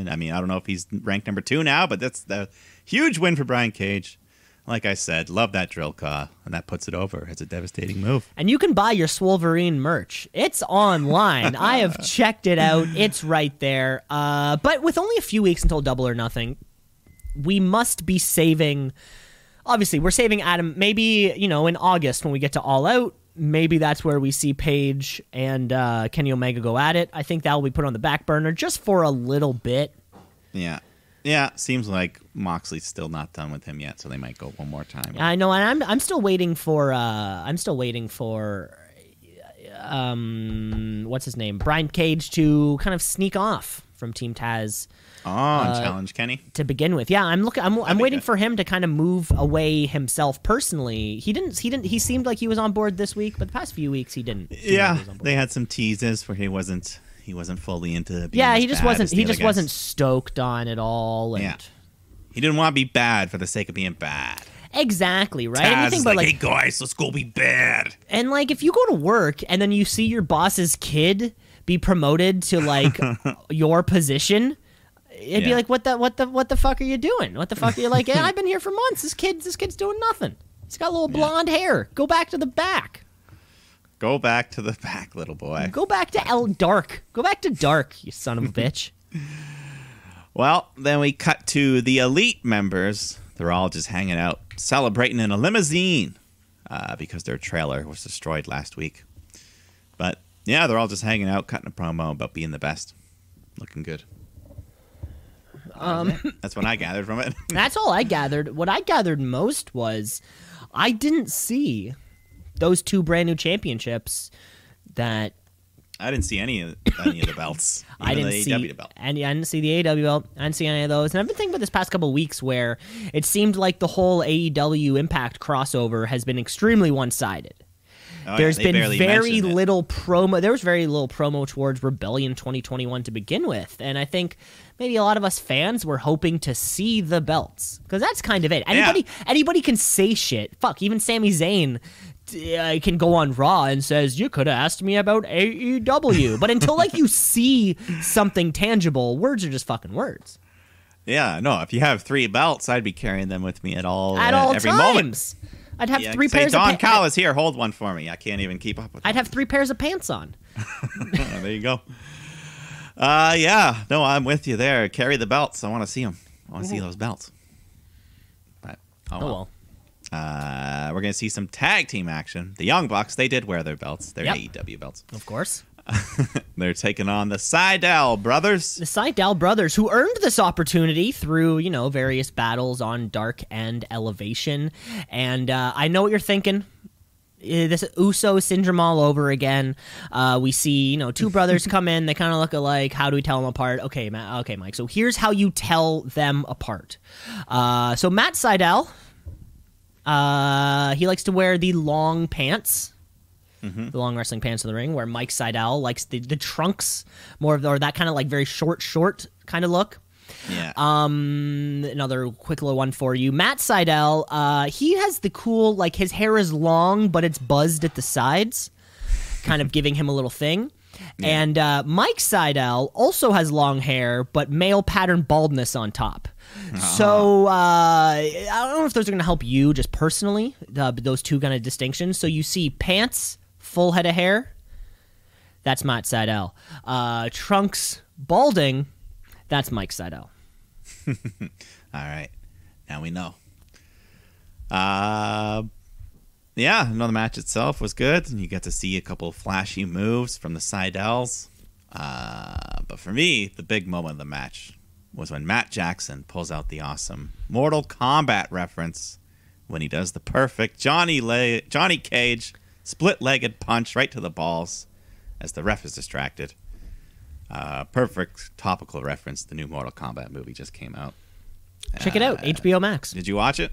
I don't know if he's ranked number 2 now, but that's the huge win for Brian Cage. Like I said, love that Drill Claw, and that puts it over. It's a devastating move. And you can buy your Swolverine merch. It's online. I have checked it out. It's right there. But with only a few weeks until Double or Nothing, we must be saving... Obviously, we're saving Adam. Maybe, in August when we get to All Out, maybe that's where we see Page and Kenny Omega go at it. I think that will be put on the back burner just for a little bit. Yeah. Yeah, seems like Moxley's still not done with him yet, so they might go one more time. I know, and I'm still waiting for what's his name? Brian Cage to kind of sneak off from Team Taz. And challenge Kenny to begin with. Yeah, I'm waiting for him to kind of move away himself personally. He seemed like he was on board this week, but the past few weeks he didn't. Yeah, they had some teases where he wasn't fully into being he just wasn't stoked on it all. And he didn't want to be bad for the sake of being bad. Exactly, right? Taz is like, hey guys, let's go be bad. And if you go to work and then you see your boss's kid be promoted to your position, it'd be like, what the fuck are you doing? What the fuck are you like? I've been here for months. This kid's doing nothing. He's got a little blonde hair. Go back to the back. Go back to the back, little boy. Go back to Dark. Go back to Dark, you son of a bitch. Well, then we cut to the Elite members. They're all just hanging out, celebrating in a limousine because their trailer was destroyed last week. But, yeah, they're all just hanging out, cutting a promo about being the best. Looking good. That's what I gathered from it. That's all I gathered. What I gathered most was I didn't see those 2 brand new championships that... I didn't see any of the belts. I didn't see the AEW belt. And I didn't see the AEW belt. I didn't see any of those. And I've been thinking about this past couple of weeks where it seemed like the whole AEW Impact crossover has been extremely one-sided. There's been very little promo. There was very little promo towards Rebellion 2021 to begin with, and I think maybe a lot of us fans were hoping to see the belts because that's kind of it. Anybody can say shit. Fuck, even Sami Zayn can go on Raw and says you could have asked me about AEW, but until you see something tangible, words are just fucking words. Yeah, no. If you have 3 belts, I'd be carrying them with me at all every times. moment. I'd have 3 pairs Don of pants. Callis, here, hold one for me. I can't even keep up with I'd have 3 pairs of pants on. There you go. No, I'm with you there. Carry the belts. I want to see them. I want to see those belts. But, oh well. We're we're going to see some tag team action. The Young Bucks, they did wear their belts. Their AEW belts. Of course. They're taking on the Sydal brothers. The Sydal brothers, who earned this opportunity through, various battles on Dark and Elevation. And I know what you're thinking. This Uso syndrome all over again. We see, two brothers come in. They kind of look alike. How do we tell them apart? Okay, Matt. Okay, Mike. So here's how you tell them apart. So Matt Sydal, he likes to wear the long pants. The long wrestling pants in the ring, where Mike Sydal likes the trunks, or that kind of like very short kind of look. Yeah. Another quick little one for you. Matt Sydal, he has the cool, like his hair is long, but it's buzzed at the sides, kind of giving him a little thing. Yeah. And Mike Sydal also has long hair, but male pattern baldness on top. So I don't know if those are going to help you just personally, those two kind of distinctions. So you see pants, full head of hair, that's Matt Sydal. Trunks, balding, that's Mike Sydal. All right. Now we know. The match itself was good. And you get to see a couple of flashy moves from the Sydals. But for me, the big moment of the match was when Matt Jackson pulls out the awesome Mortal Kombat reference when he does the perfect Johnny Cage split-legged punch right to the balls as the ref is distracted. Perfect topical reference. The new Mortal Kombat movie just came out. Check it out, HBO Max. Did you watch it?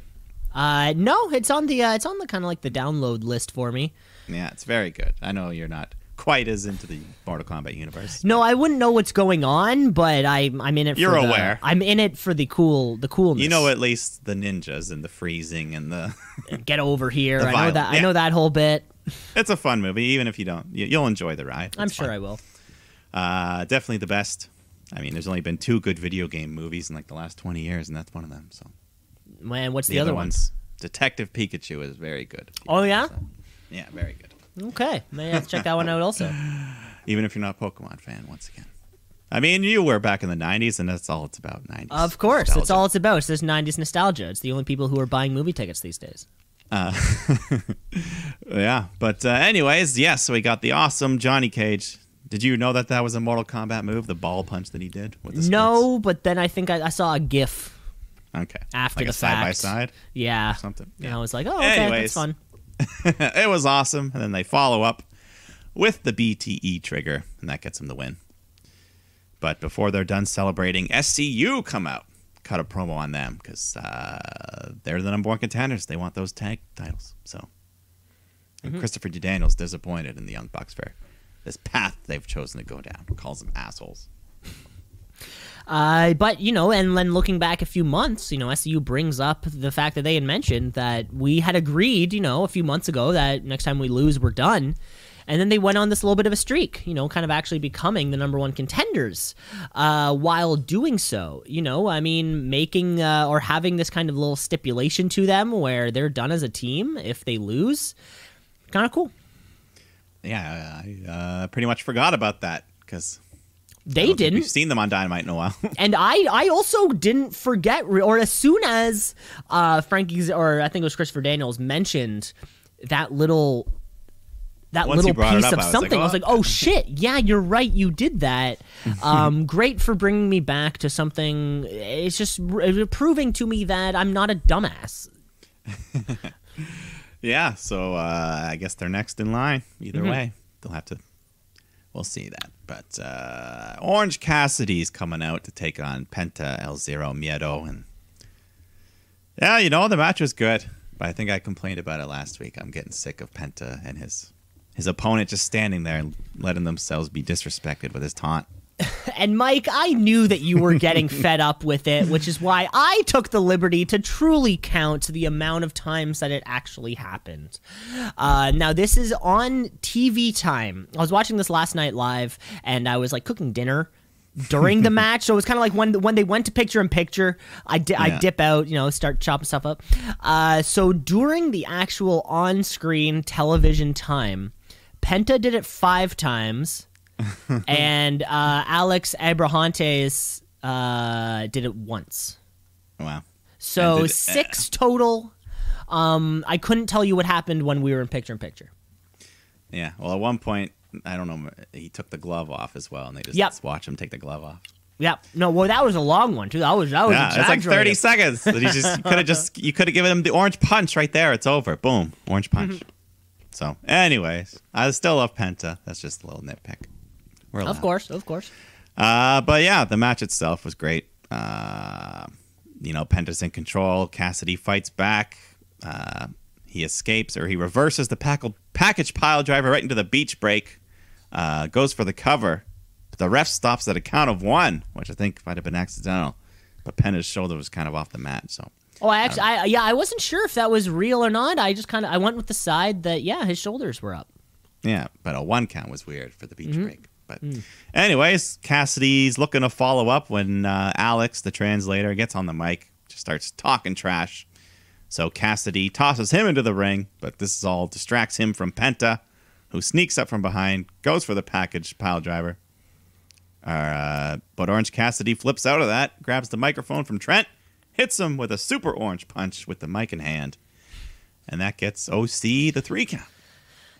No, it's on the kind of like the download list for me. Yeah, it's very good. I know you're not quite as into the Mortal Kombat universe. No, I wouldn't know what's going on, but I'm in it. You're aware. I'm in it for the coolness. You know at least the ninjas and the freezing and the get over here. I know that. Yeah. I know that whole bit. It's a fun movie, even if you don't. You'll enjoy the ride. I'm sure I will. Definitely the best. I mean, there's only been 2 good video game movies in like the last 20 years, and that's one of them. So, man, what's the other ones? Detective Pikachu is very good. Oh yeah, yeah, very good. Okay, may have to check that one out also. Even if you're not a Pokemon fan, once again. I mean, you were back in the 90s, and that's all it's about, 90s. Of course, nostalgia. That's all it's about. It's this 90s nostalgia. It's the only people who are buying movie tickets these days. Yeah, but anyways, yes, so we got the awesome Johnny Cage. Did you know that was a Mortal Kombat move, the ball punch that he did? With the no, but then I think I saw a GIF. Okay. After like the fact. Side by side? Yeah. Or something. Yeah. And I was like, oh, okay, anyways, that's fun. It was awesome. And then they follow up with the BTE trigger, and that gets them the win. But before they're done celebrating, SCU come out. Cut a promo on them because they're the number 1 contenders. They want those tag titles. So, and Christopher D. Daniels disappointed in the Young Bucks for this path they've chosen to go down. Calls them assholes. But, and then looking back a few months, SCU brings up the fact that they had mentioned that we had agreed, a few months ago that next time we lose, we're done. And then they went on this little bit of a streak, kind of actually becoming the number 1 contenders while doing so. Making or having this kind of little stipulation to them where they're done as a team if they lose. Kind of cool. Yeah, I pretty much forgot about that because they didn't. We've seen them on Dynamite in a while. And I also didn't forget, or as soon as Frankie's, or I think it was Christopher Daniels, mentioned that little piece of something, I was like, oh shit, yeah, you're right, you did that. Great for bringing me back to something. It's just proving to me that I'm not a dumbass. Yeah, so I guess they're next in line. Either way, they'll have to. We'll see that. But Orange Cassidy's coming out to take on Penta El Zero Miedo, and yeah, the match was good. But I think I complained about it last week. I'm getting sick of Penta and his opponent just standing there and letting themselves be disrespected with his taunt. And Mike, I knew that you were getting fed up with it, which is why I took the liberty to truly count the amount of times that it actually happened. Now, this is on TV time. I was watching this last night live, and I was like cooking dinner during the match. So it was kind of like when they went to picture-in-picture, I dip out, start chopping stuff up. So during the actual on-screen television time, Penta did it 5 times. And Alex Abrahantes did it once. Wow. So 6 total I couldn't tell you what happened when we were in picture-in-picture. Yeah. Well, at one point, I don't know, he took the glove off as well, and they just watch him take the glove off. Yeah. No, well, that was a long one, too. That was it's like 30 seconds. You could have given him the orange punch right there. It's over. Boom. Orange punch. So, anyways, I still love Penta. That's just a little nitpick. Of course. But yeah, the match itself was great. Penta's in control. Cassidy fights back. He escapes, or he reverses the package pile driver right into the beach break. Goes for the cover. But the ref stops at a count of 1, which I think might have been accidental. But Penta's shoulder was kind of off the mat, so. Oh, I wasn't sure if that was real or not. I just I went with the side that, his shoulders were up. Yeah, but a 1 count was weird for the beach break. But anyways, Cassidy's looking to follow up when Alex, the translator, gets on the mic, just starts talking trash. So Cassidy tosses him into the ring, but this all distracts him from Penta, who sneaks up from behind, goes for the package pile driver. But Orange Cassidy flips out of that, grabs the microphone from Trent, hits him with a super orange punch with the mic in hand. And that gets OC the 3 count.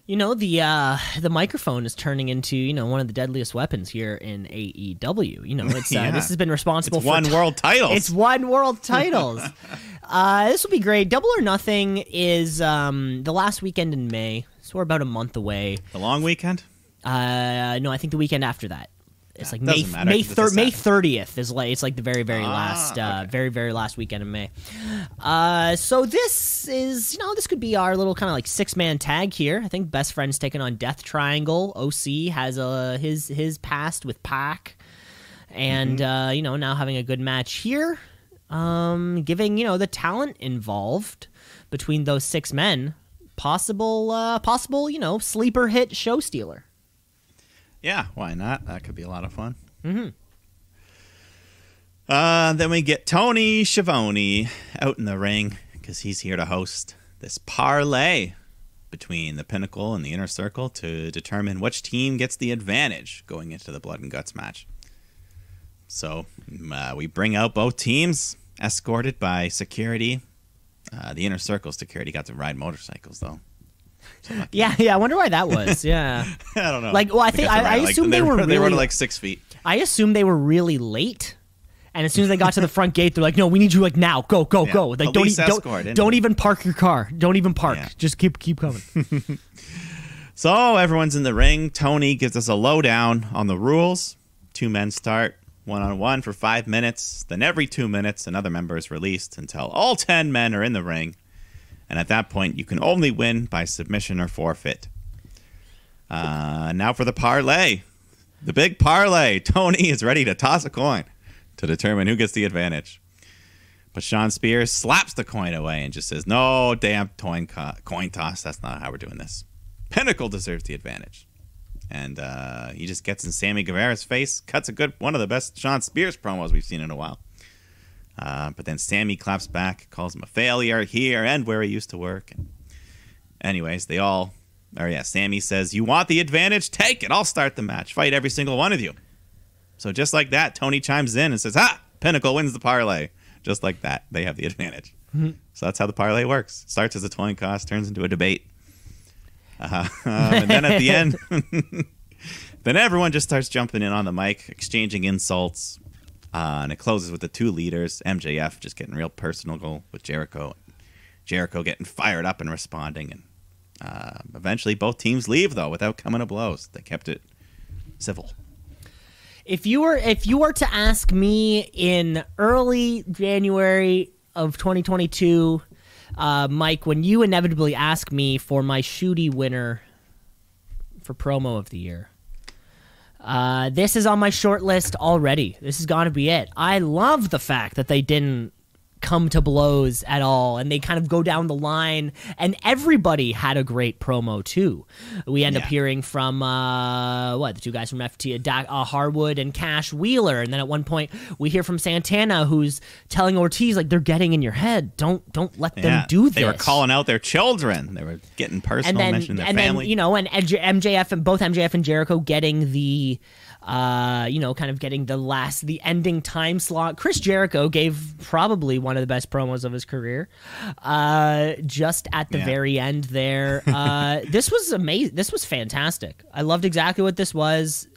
The microphone is turning into, one of the deadliest weapons here in AEW. It's this has been responsible for one world titles. It's one world titles. This will be great. Double or Nothing is the last weekend in May, so we're about a month away. The long weekend? No, I think the weekend after that. It's like May 30th is it's like the very last very last weekend of May. So this is this could be our little kind of like 6-man tag here. I think Best Friends taking on Death Triangle. OC has his past with Pac, and now having a good match here, giving the talent involved between those 6 men possible sleeper hit show stealer. Yeah, why not? That could be a lot of fun. Then we get Tony Schiavone out in the ring because he's here to host this parlay between the Pinnacle and the Inner Circle to determine which team gets the advantage going into the Blood and Guts match. So we bring out both teams, escorted by security. The Inner Circle security got to ride motorcycles, though. Yeah, I wonder why that was. Yeah, I don't know. I think I assume they were they were like 6 feet. I assume they were really late, and as soon as they got to the front gate, they're like, "No, we need you like now. Go. Like don't even park your car. Don't even park. Yeah. Just keep coming." So everyone's in the ring. Tony gives us a lowdown on the rules. 2 men start 1-on-1 for 5 minutes. Then every 2 minutes, another member is released until all 10 men are in the ring. And at that point, you can only win by submission or forfeit. Now for the parlay. The big parlay. Tony is ready to toss a coin to determine who gets the advantage. But Sean Spears slaps the coin away and just says, "No damn coin toss. That's not how we're doing this. Pinnacle deserves the advantage." And he just gets in Sammy Guevara's face. Cuts one of the best Sean Spears promos we've seen in a while. But then Sammy claps back, calls him a failure here and where he used to work. And anyways, Sammy says, "You want the advantage? Take it. I'll start the match. Fight every single one of you." So just like that, Tony chimes in and says, Pinnacle wins the parlay. Just like that, they have the advantage. So that's how the parlay works. It starts as a coin toss, turns into a debate. And then at the end, then everyone just starts jumping in on the mic, exchanging insults. And it closes with the 2 leaders, MJF just getting real personal with Jericho. Jericho getting fired up and responding. And eventually both teams leave, though, without coming to blows. They kept it civil. If you were to ask me in early January of 2022, Mike, when you inevitably ask me for my shooty winner for promo of the year, this is on my short list already. This is going to be it. I love the fact that they didn't come to blows at all, and they kind of go down the line, and everybody had a great promo too. We end up hearing from the 2 guys from FT, Harwood and Cash Wheeler, and then at one point we hear from Santana, who's telling Ortiz, like, they're getting in your head. Don't let them do this. They were calling out their children. They were getting personal, mentioning their family. Then, and MJF and both MJF and Jericho getting the kind of getting the ending time slot. Chris Jericho gave probably one of the best promos of his career. Just at the Yeah. very end there. This was amazing. This was fantastic. I loved exactly what this was.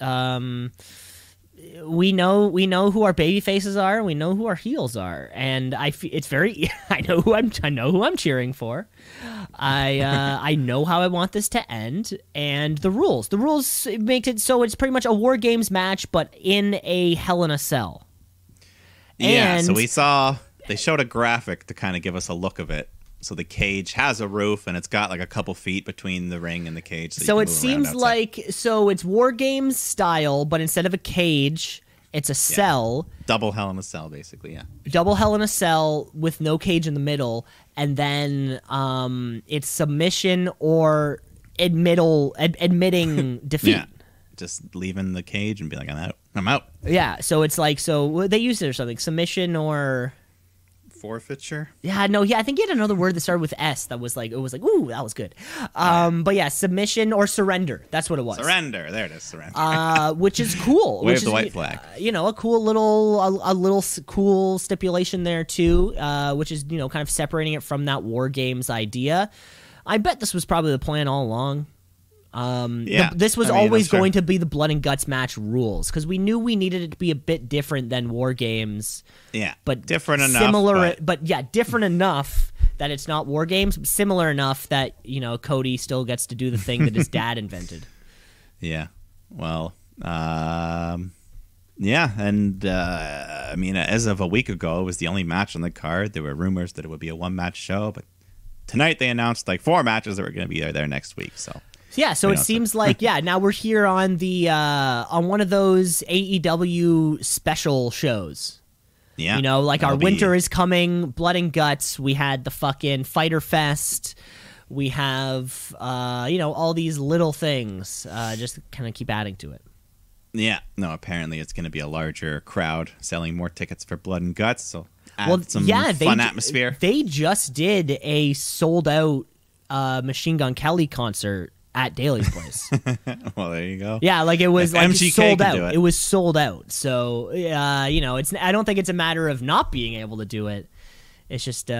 We know who our baby faces are. We know who our heels are, and it's very. I know who I'm cheering for. I know how I want this to end, and the rules make it so it's pretty much a War Games match, but in a Hell in a Cell. Yeah, And so they showed a graphic to kind of give us a look of it. So the cage has a roof, and it's got like a couple feet between the ring and the cage. So it seems like it's War Games style, but instead of a cage, it's a cell. Double Hell in a Cell, basically, yeah. Double Hell in a Cell with no cage in the middle, and then it's submission or admitting defeat. Yeah. Just leaving the cage and be like, I'm out. Yeah, so it's like, so they used it or something, submission or... Forfeiture? Yeah, no, I think he had another word that started with S that was like, ooh, that was good. But yeah, submission or surrender. That's what it was. Surrender. There it is, surrender. Which is cool. Wave which the is, white flag. A cool little cool stipulation there too, which is, kind of separating it from that War Games idea. I bet this was probably the plan all along. This was always going to be the Blood and Guts match rules, because we knew we needed it to be a bit different than War Games. Yeah, but different enough. Similar, but different enough that it's not War Games. Similar enough that Cody still gets to do the thing that his dad invented. Yeah. Well, yeah, and I mean, as of a week ago, it was the only match on the card. There were rumors that it would be a one-match show, but tonight they announced like 4 matches that were going to be there next week. So. Yeah, so it seems like now we're here on the on one of those AEW special shows. Yeah, like our winter is coming, Blood and Guts. We had the fucking Fighter Fest. We have all these little things. Just kind of keep adding to it. Yeah, no. Apparently, it's going to be a larger crowd, selling more tickets for Blood and Guts. So some fun atmosphere. They just did a sold out Machine Gun Kelly concert at Daly's place. Well, there you go. Yeah, like it was like MGK sold out. Do it. It was sold out. So, it's. I don't think it's a matter of not being able to do it. It's just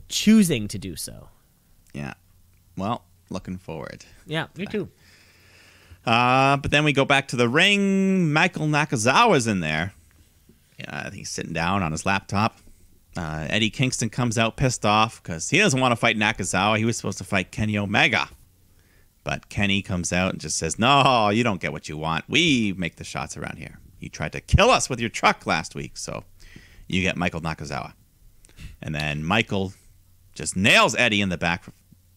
choosing to do so. Yeah. Well, looking forward. Yeah, me too. But then we go back to the ring. Michael Nakazawa's in there. He's sitting down on his laptop. Eddie Kingston comes out pissed off because he doesn't want to fight Nakazawa. He was supposed to fight Kenny Omega. But Kenny comes out and just says, no, you don't get what you want. We make the shots around here. You tried to kill us with your truck last week, so you get Michael Nakazawa. And then Michael just nails Eddie in the back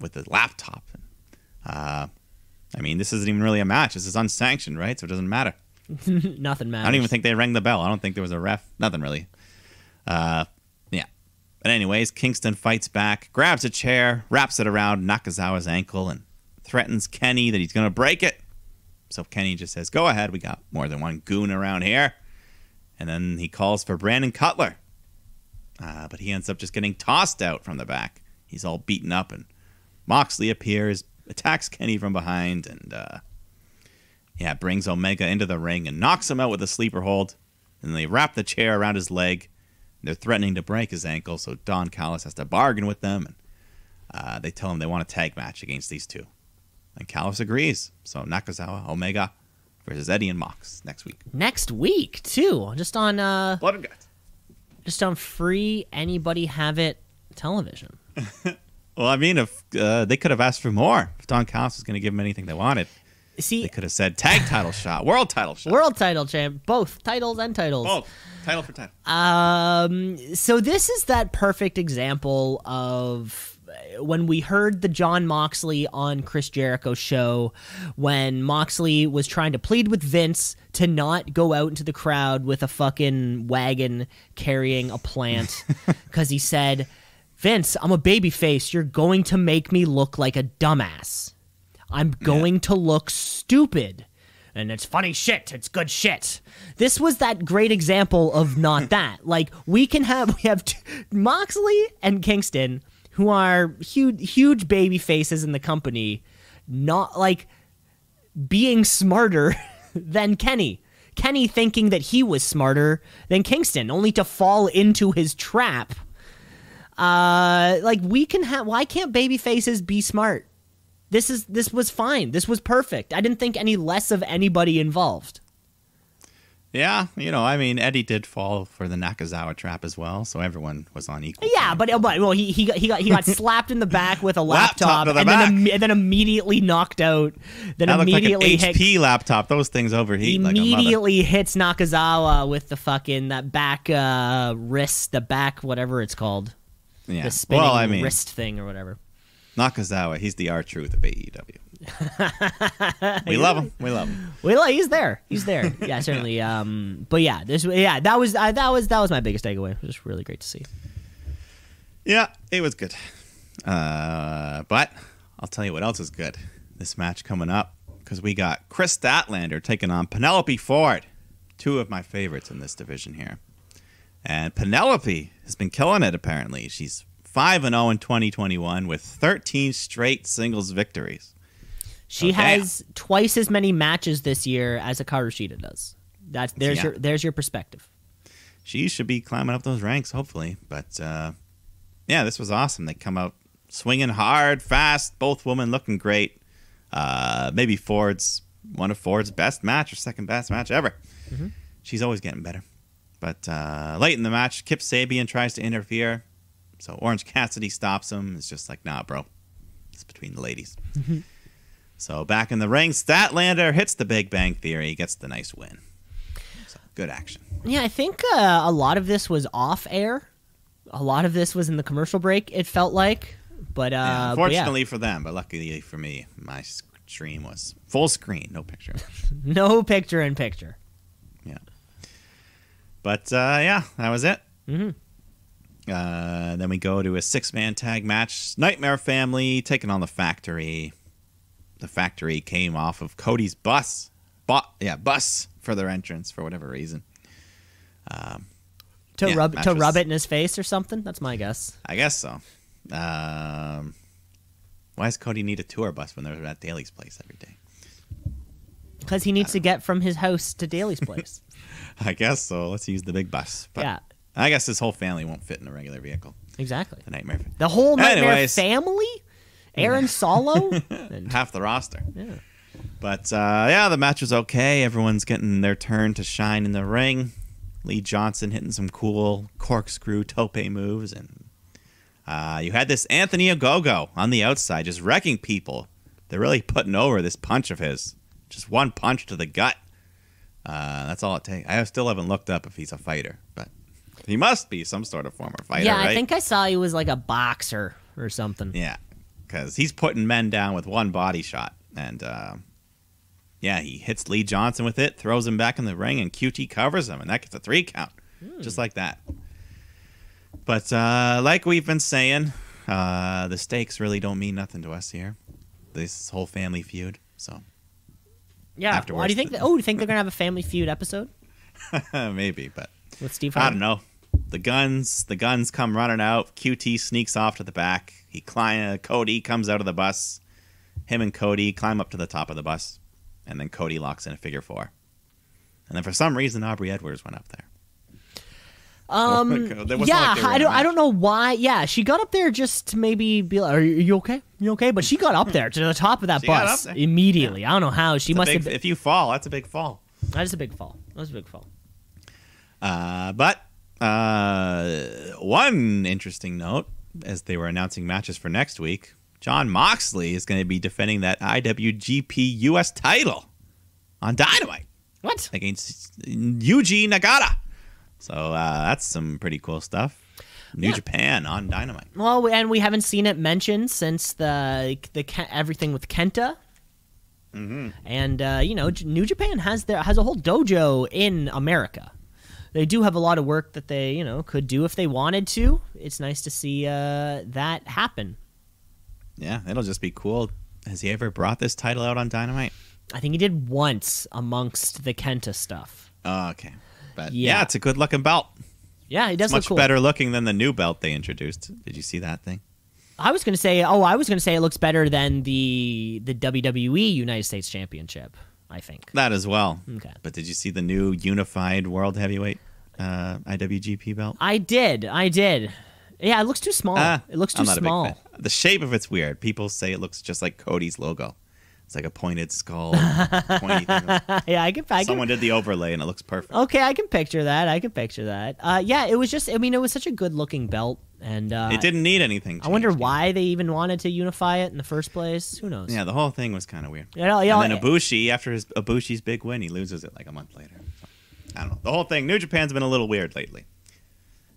with the laptop. I mean, this isn't even really a match. This is unsanctioned, right? So it doesn't matter. Nothing matters. I don't even think they rang the bell. I don't think there was a ref. Nothing really. Yeah. But anyways, Kingston fights back, grabs a chair, wraps it around Nakazawa's ankle, and threatens Kenny that he's going to break it. So Kenny just says, go ahead. We got more than one goon around here. And then he calls for Brandon Cutler. But he ends up just getting tossed out from the back. He's all beaten up, and Moxley appears, attacks Kenny from behind, and brings Omega into the ring and knocks him out with a sleeper hold. And they wrap the chair around his leg. They're threatening to break his ankle, so Don Callis has to bargain with them. And they tell him they want a tag match against these two. And Callis agrees. So Nakazawa, Omega versus Eddie and Mox next week. Next week, too. Just on Blood and Guts. Just on free Anybody Have It television. Well, I mean, if they could have asked for more. If Don Callis was going to give them anything they wanted. See, they could have said tag title shot, world title shot. World title champ. Both titles and titles. Both. Title for title. So this is that perfect example of when we heard the Jon Moxley on Chris Jericho show, when Moxley was trying to plead with Vince to not go out into the crowd with a fucking wagon carrying a plant, because he said, Vince, I'm a babyface. You're going to make me look like a dumbass. I'm going to look stupid. And it's funny shit. It's good shit. This was that great example of not that. Like, we have Moxley and Kingston, who are huge baby faces in the company, not like being smarter than Kenny. Kenny thinking that he was smarter than Kingston, only to fall into his trap Like we can have. Why can't baby faces be smart? This was fine. This was perfect. I didn't think any less of anybody involved. Yeah, Eddie did fall for the Nakazawa trap as well, so everyone was on equal. Yeah, but he got slapped in the back with a laptop, to the and then immediately knocked out. Then that immediately looked like an HP laptop. Those things overheat. Immediately hits Nakazawa with the fucking that back wrist, the back whatever it's called, the spinning wrist thing or whatever. Nakazawa, he's the R-Truth of AEW. We love him. He's there. Yeah, certainly. But yeah, that was my biggest takeaway. It was really great to see. Yeah, it was good. But I'll tell you what else is good. This match coming up, because we got Chris Statlander taking on Penelope Ford, two of my favorites in this division here. And Penelope has been killing it. Apparently, she's 5-0 in 2021 with 13 straight singles victories. She has twice as many matches this year as Hikaru Shida does. There's your perspective. She should be climbing up those ranks, hopefully. But this was awesome. They come out swinging hard, fast. Both women looking great. Maybe one of Ford's best match or second best match ever. Mm-hmm. She's always getting better. But late in the match, Kip Sabian tries to interfere. So Orange Cassidy stops him. It's just like, nah, bro. It's between the ladies. Mm-hmm. So back in the ring, Statlander hits the Big Bang Theory, gets the nice win. So good action. Yeah, I think a lot of this was off air. A lot of this was in the commercial break, it felt like. But unfortunately for them, but luckily for me, my stream was full screen, no picture. No picture in picture. Yeah. But that was it. Mm-hmm. Then we go to a 6-man tag match. Nightmare Family taking on the Factory. The Factory came off of Cody's bus for their entrance for whatever reason. To rub it in his face or something. That's my guess. I guess so. Why does Cody need a tour bus when they're at Daly's place every day? Because he needs to get from his house to Daly's place. I guess so. Let's use the big bus. But yeah. I guess his whole family won't fit in a regular vehicle. Exactly. The whole Nightmare family? Aaron Solo? Half the roster. Yeah. But, the match was okay. Everyone's getting their turn to shine in the ring. Lee Johnson hitting some cool corkscrew tope moves. And you had this Anthony Ogogo on the outside just wrecking people. They're really putting over this punch of his. Just one punch to the gut. That's all it takes. I still haven't looked up if he's a fighter, but he must be some sort of former fighter, yeah, right? I think I saw he was like a boxer or something. Yeah, because he's putting men down with one body shot. And, he hits Lee Johnson with it, throws him back in the ring, and QT covers him, and that gets a 3 count. Just like that. But like we've been saying, the stakes really don't mean nothing to us here. This whole family feud, so... Yeah, why do you think? Do you think they're gonna have a Family Feud episode? Maybe, but with Steve Harvey? I don't know. The guns come running out. QT sneaks off to the back. Cody comes out of the bus. Him and Cody climb up to the top of the bus, and then Cody locks in a figure 4. And then for some reason, Aubrey Edwards went up there. I don't know why. Yeah, she got up there just to maybe be like, "Are you okay? You okay?" But she got up there to the top of that bus immediately. Yeah. I don't know how. She must have. If you fall, that's a big fall. That is a big fall. But one interesting note, as they were announcing matches for next week, Jon Moxley is going to be defending that IWGP US title on Dynamite. What? Against Yuji Nagata. So that's some pretty cool stuff. New Japan on Dynamite. Well, and we haven't seen it mentioned since the everything with Kenta. Mm-hmm. And New Japan has a whole dojo in America. They do have a lot of work that they could do if they wanted to. It's nice to see that happen. Yeah, it'll just be cool. Has he ever brought this title out on Dynamite? I think he did once amongst the Kenta stuff. Oh, okay. But yeah, it's a good looking belt. Yeah, it does look much cool. better looking than the new belt they introduced. Did you see that thing? I was gonna say it looks better than the WWE United States Championship. I think that as well. Okay. But did you see the new unified World Heavyweight IWGP belt? I did. Yeah, it looks too small. It looks too I'm not small. A big fan. The shape of it's weird. People say it looks just like Cody's logo. It's like a pointed skull. Pointy thing. Yeah, I can. Someone did the overlay and it looks perfect. Okay, I can picture that. Yeah, it was just. I mean, it was such a good-looking belt, and it didn't need anything. I wonder why they even wanted to unify it in the first place. Who knows? Yeah, the whole thing was kind of weird. Yeah, and then Ibushi, after Ibushi's big win, he loses it like a month later. So, I don't know. The whole thing, New Japan's been a little weird lately,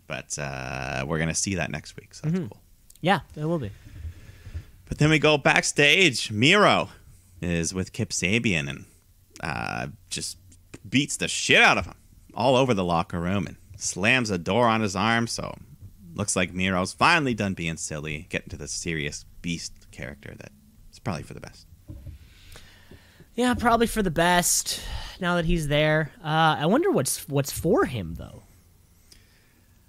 but we're gonna see that next week, so that's cool. Yeah, it will be. But then we go backstage. Miro is with Kip Sabian and just beats the shit out of him all over the locker room and slams a door on his arm. So looks like Miro's finally done being silly, getting to the serious beast character that is probably for the best. Yeah, probably for the best now that he's there. I wonder what's for him though.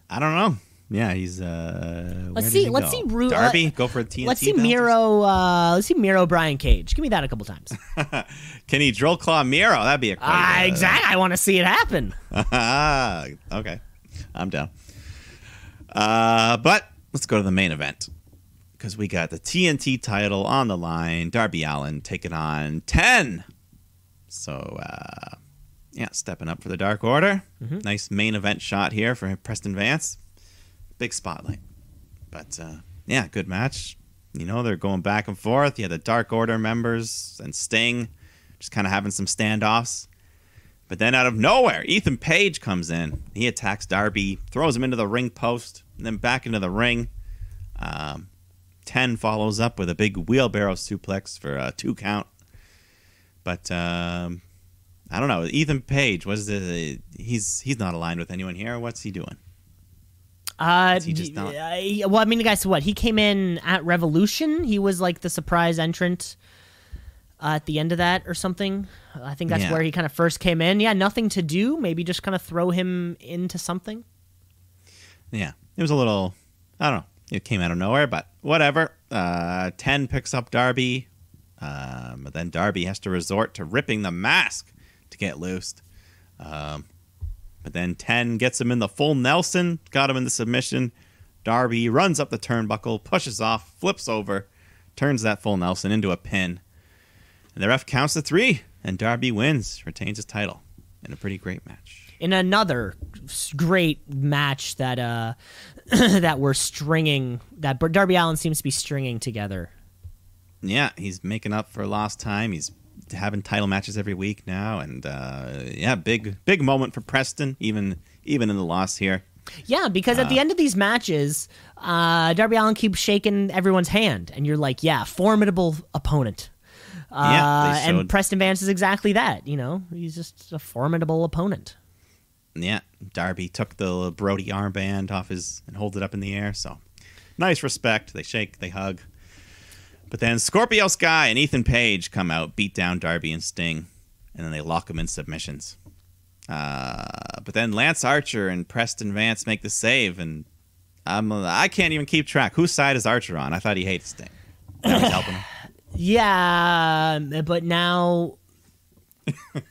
I don't know. Yeah, he's. Let's see. Darby, go for a TNT. Let's see Miro. Let's see Miro. Brian Cage. Give me that a couple times. Can he drill claw Miro? That'd be a exactly. I want to see it happen. Okay, I'm down. But let's go to the main event because we got the TNT title on the line. Darby Allin taking on 10. So yeah, stepping up for the Dark Order. Nice main event shot here for Preston Vance. Big spotlight. But, yeah, good match. You know, they're going back and forth. You had the Dark Order members and Sting just kind of having some standoffs. But then out of nowhere, Ethan Page comes in. He attacks Darby, throws him into the ring post, and then back into the ring. 10 follows up with a big wheelbarrow suplex for a 2 count. But, I don't know. Ethan Page, he's not aligned with anyone here. What's he doing? He just not? Well, I mean, guys, what? He came in at Revolution. He was like the surprise entrant at the end of that or something. I think that's where he kind of first came in. Yeah, nothing to do. Maybe just kind of throw him into something. Yeah, it was a little, I don't know. It came out of nowhere, but whatever. 10 picks up Darby. But then Darby has to resort to ripping the mask to get loosed. But then 10 gets him in the full Nelson, got him in the submission. Darby runs up the turnbuckle, pushes off, flips over, turns that full Nelson into a pin. And the ref counts to 3, and Darby wins, retains his title in a pretty great match. In another great match that that we're stringing, that Darby Allin seems to be stringing together. Yeah, he's making up for lost time. He's having title matches every week now, and yeah, big moment for Preston, even in the loss here. Yeah, because at the end of these matches, Darby Allin keeps shaking everyone's hand, and you're like, yeah, formidable opponent. And Preston Vance is exactly that. You know, he's just a formidable opponent. Yeah, Darby took the Brody armband off and holds it up in the air. So nice respect. They shake, they hug. But then Scorpio Sky and Ethan Page come out, beat down Darby and Sting, and then they lock them in submissions. But then Lance Archer and Preston Vance make the save, and I can't even keep track. Whose side is Archer on? I thought he hated Sting. Now he's helping him. Yeah, but now...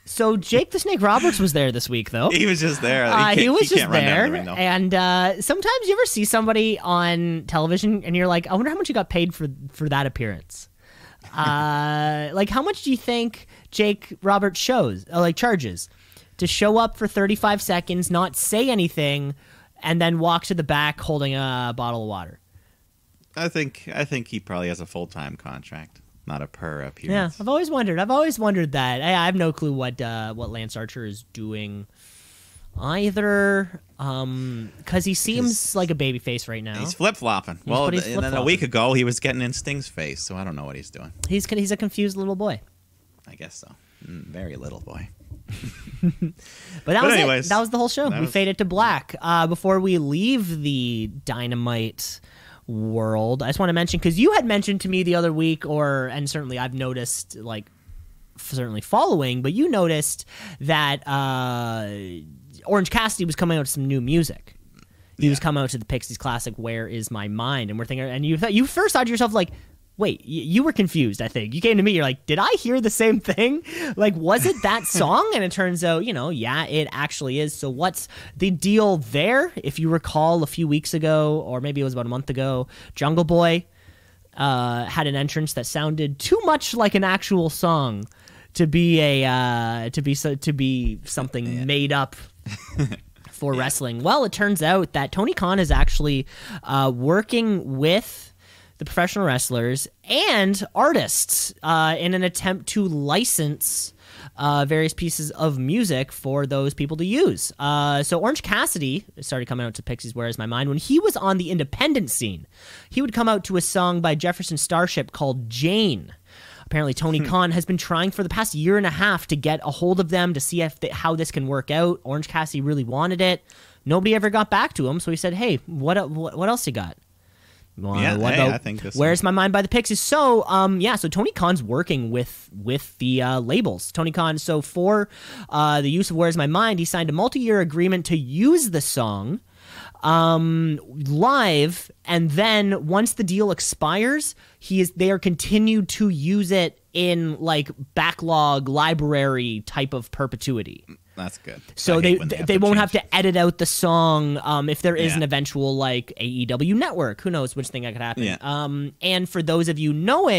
So Jake the Snake Roberts was there this week, though. He was just there. He was just there. The ring, and sometimes you ever see somebody on television and you're like, I wonder how much you got paid for that appearance. Like, how much do you think Jake Roberts charges to show up for 35 seconds, not say anything, and then walk to the back holding a bottle of water? I think he probably has a full-time contract. Not a per appearance. Yeah, I've always wondered that. I have no clue what Lance Archer is doing either, because he seems like a babyface right now. He's flip-flopping. And then a week ago he was getting in Sting's face, so I don't know what he's doing. He's a confused little boy. I guess so. Very little boy. But anyways, that was the whole show. We faded to black. Before we leave the Dynamite world, I just want to mention, because you had mentioned to me the other week, and certainly I've noticed, like, certainly following, but you noticed that Orange Cassidy was coming out with some new music. He was coming out to the Pixies classic "Where Is My Mind," and we're thinking, and you first thought to yourself, like, wait, you were confused, I think. You came to me, you're like, did I hear the same thing? Like, was it that song? And it turns out, yeah, it actually is. So what's the deal there? If you recall, a few weeks ago, or maybe it was about a month ago, Jungle Boy had an entrance that sounded too much like an actual song to be something made up for wrestling. Well, it turns out that Tony Khan is actually working with the professional wrestlers and artists in an attempt to license various pieces of music for those people to use. So Orange Cassidy started coming out to Pixies Where Is My Mind. When he was on the independent scene, he would come out to a song by Jefferson Starship called Jane. Apparently, Tony Khan has been trying for the past year and a half to get a hold of them to see how this can work out. Orange Cassidy really wanted it. Nobody ever got back to him, so he said, hey, what else you got? I think this Where's My Mind by the Pixies? So, so Tony Khan's working with the labels. Tony Khan, so for the use of Where's My Mind, he signed a multi-year agreement to use the song live, and then once the deal expires, they are continued to use it in like backlog library type of perpetuity. That's good. So they won't have to edit out the song if there is an eventual like AEW network. Who knows which thing that could happen. Yeah. And for those of you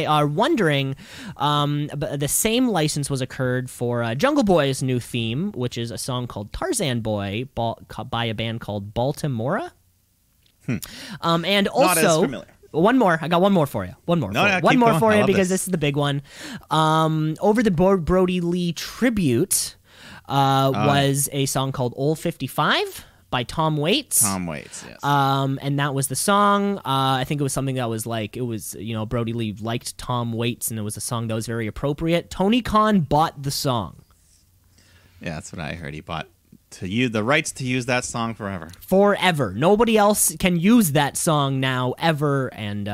are wondering, the same license was occurred for Jungle Boy's new theme, which is a song called Tarzan Boy by a band called Baltimora. And also, not as familiar. One more. I got one more for you. One more for you because this is the big one. Over the Brody Lee tribute was a song called Old 55 by Tom Waits. Tom Waits, yes. And that was the song. I think it was something that was like, Brody Lee liked Tom Waits, and it was a song that was very appropriate. Tony Khan bought the song. Yeah, that's what I heard. He bought the rights to use that song forever. Forever. Nobody else can use that song now, ever. And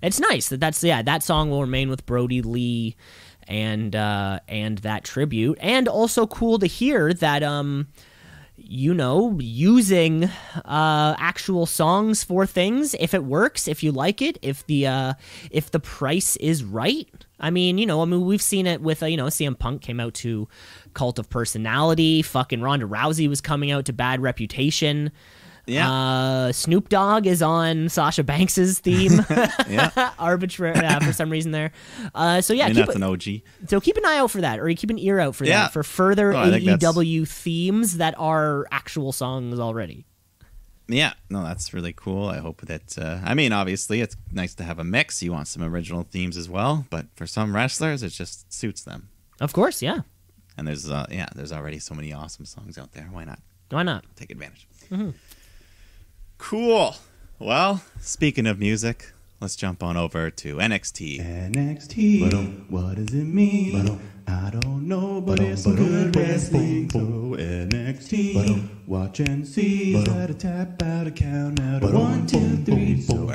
it's nice that song will remain with Brody Lee and that tribute. And also cool to hear that using actual songs for things, if it works, if you like it, if the price is right. I mean, we've seen it with CM Punk came out to Cult of Personality. Fucking Ronda Rousey was coming out to Bad Reputation. Yeah. Snoop Dogg is on Sasha Banks's theme. Yeah. Arbitrary for some reason there. So yeah, that's an OG. So keep an eye out for that, or you keep an ear out for that for further AEW themes that are actual songs already. Yeah, no, that's really cool. I hope that, obviously it's nice to have a mix. You want some original themes as well, but for some wrestlers, it just suits them. Of course, yeah. And there's already so many awesome songs out there. Why not? Why not? Take advantage. Mm-hmm. Cool. Well, speaking of music, let's jump on over to NXT. NXT, what does it mean? I don't know, but it's some good wrestling. So NXT, watch and see. Gotta tap out a count out of 1, 2, 3. So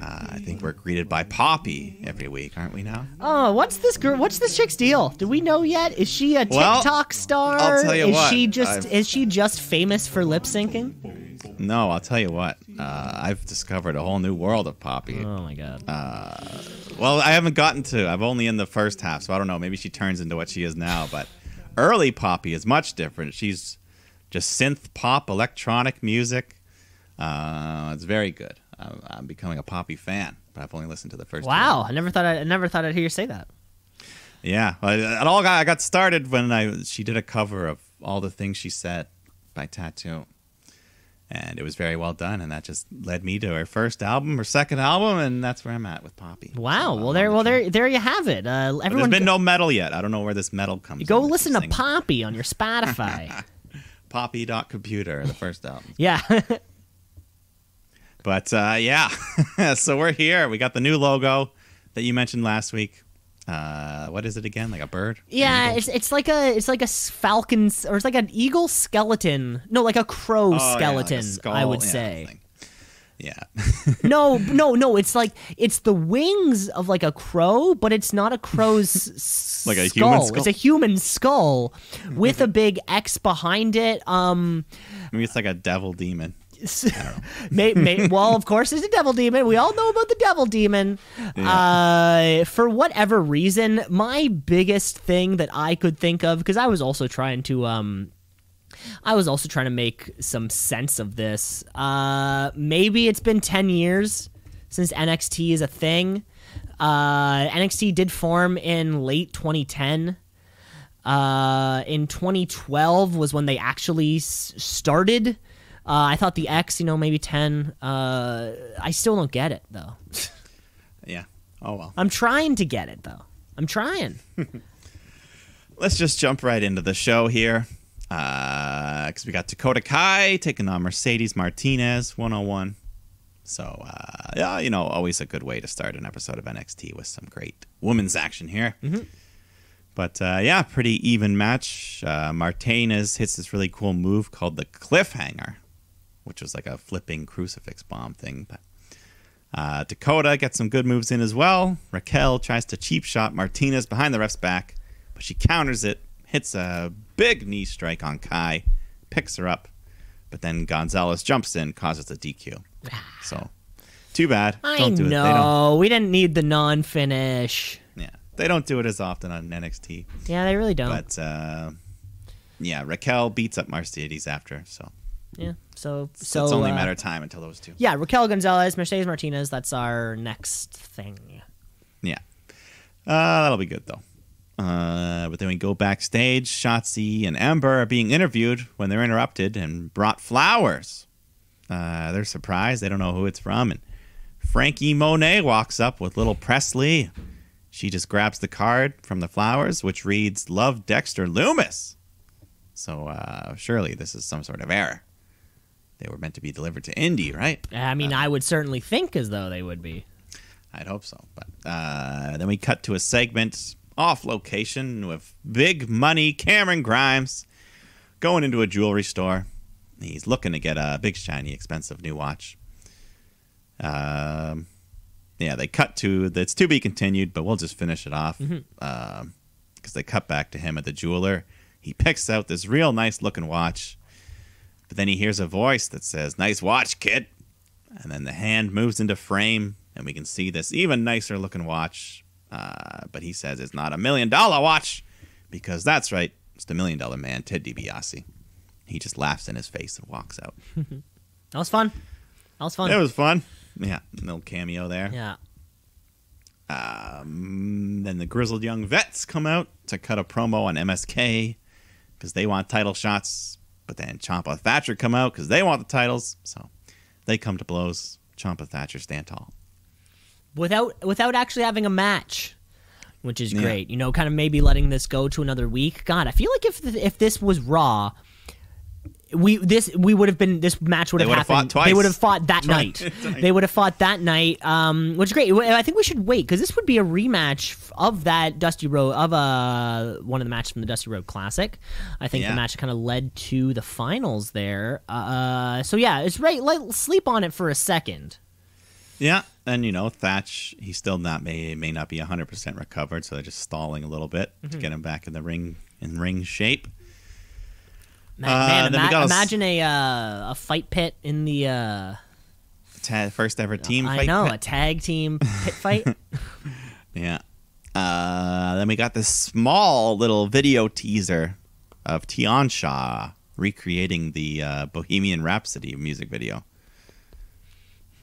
I think we're greeted by Poppy every week, aren't we now? Oh, what's this chick's deal? Do we know yet? Is she a TikTok star? I'll tell you what. Is she just famous for lip syncing? No, I'll tell you what. I've discovered a whole new world of Poppy. Oh my god. Well, I haven't gotten to. I'm only in the first half, so I don't know. Maybe she turns into what she is now. But early Poppy is much different. She's just synth pop, electronic music. It's very good. I'm becoming a Poppy fan, but I've only listened to the first. Wow, I never thought I'd hear you say that. Yeah, I got started when she did a cover of All the Things She Said by Tattoo. And it was very well done, and that just led me to her first album, her second album, and that's where I'm at with Poppy. Wow. So, there you have it. There's been no metal yet. I don't know where this metal comes. Go listen to Poppy on your Spotify. Poppy.computer, the first album. Yeah. But so we're here. We got the new logo that you mentioned last week. What is it again? Like a bird? Yeah, it's like a falcon, or it's like an eagle skeleton. No, like a crow skeleton. Like a skull, I would say. Yeah. No. It's the wings of like a crow, but it's not a crow's like a skull. Human skull. It's a human skull with a big X behind it. Maybe it's like a devil demon. Well, of course, there's a devil demon. We all know about the devil demon. Yeah. For whatever reason, my biggest thing that I could think of, because I was also trying to make some sense of this. Maybe it's been 10 years since NXT is a thing. NXT did form in late 2010. In 2012 was when they actually started. I thought the X, maybe 10. I still don't get it, though. Yeah. Oh, well. I'm trying to get it, though. I'm trying. Let's just jump right into the show here. Because we got Dakota Kai taking on Mercedes Martinez 101. So, always a good way to start an episode of NXT with some great women's action here. Mm-hmm. But, pretty even match. Martinez hits this really cool move called the Cliffhanger, which was like a flipping crucifix bomb thing. But Dakota gets some good moves in as well. Raquel tries to cheap shot Martinez behind the ref's back, but she counters it, hits a big knee strike on Kai, picks her up, but then Gonzalez jumps in, causes a DQ. So, too bad. Don't do it. We didn't need the non-finish. Yeah, they don't do it as often on NXT. Yeah, they really don't. But, Raquel beats up Mercedes after, so. Yeah, so it's only a matter of time until those two. Yeah, Raquel Gonzalez, Mercedes Martinez, that's our next thing. Yeah. That'll be good, though. But then we go backstage. Shotzi and Ember are being interviewed when they're interrupted and brought flowers. They're surprised. They don't know who it's from. And Frankie Monet walks up with little Presley. She just grabs the card from the flowers, which reads, "Love Dexter Loomis." So surely this is some sort of error. They were meant to be delivered to Indy, right? I mean, I would certainly think as though they would be. I'd hope so. But then we cut to a segment off location with big money Cameron Grimes going into a jewelry store. He's looking to get a big, shiny, expensive new watch. They cut to, it's to be continued, but we'll just finish it off. Because they cut back to him at the jeweler. He picks out this real nice looking watch. But then he hears a voice that says, "Nice watch, kid." And then the hand moves into frame, and we can see this even nicer looking watch. But he says it's not $1 million watch, because that's right, it's the $1 Million Man, Ted DiBiase. He just laughs in his face and walks out. That was fun. It was fun. Yeah, little cameo there. Yeah. Then the grizzled young vets come out to cut a promo on MSK because they want title shots. But then Ciampa Thatcher come out because they want the titles. So they come to blows. Ciampa Thatcher stand tall. Without actually having a match, which is great. Kind of maybe letting this go to another week. God, I feel like if this was Raw, this match would have happened. They would have fought that night. They would have fought that night, which is great. I think we should wait because this would be a rematch of that Dusty Road one of the matches from the Dusty Road Classic. I think the match kind of led to the finals there. So yeah, it's right. Sleep on it for a second. Yeah, and Thatch, he still may not be 100% recovered, so they're just stalling a little bit to get him back in the ring shape. Imagine a fight pit in the first ever team fight. I know, pit. A tag team pit fight. Yeah. Then we got this small little video teaser of Tiansha recreating the Bohemian Rhapsody music video.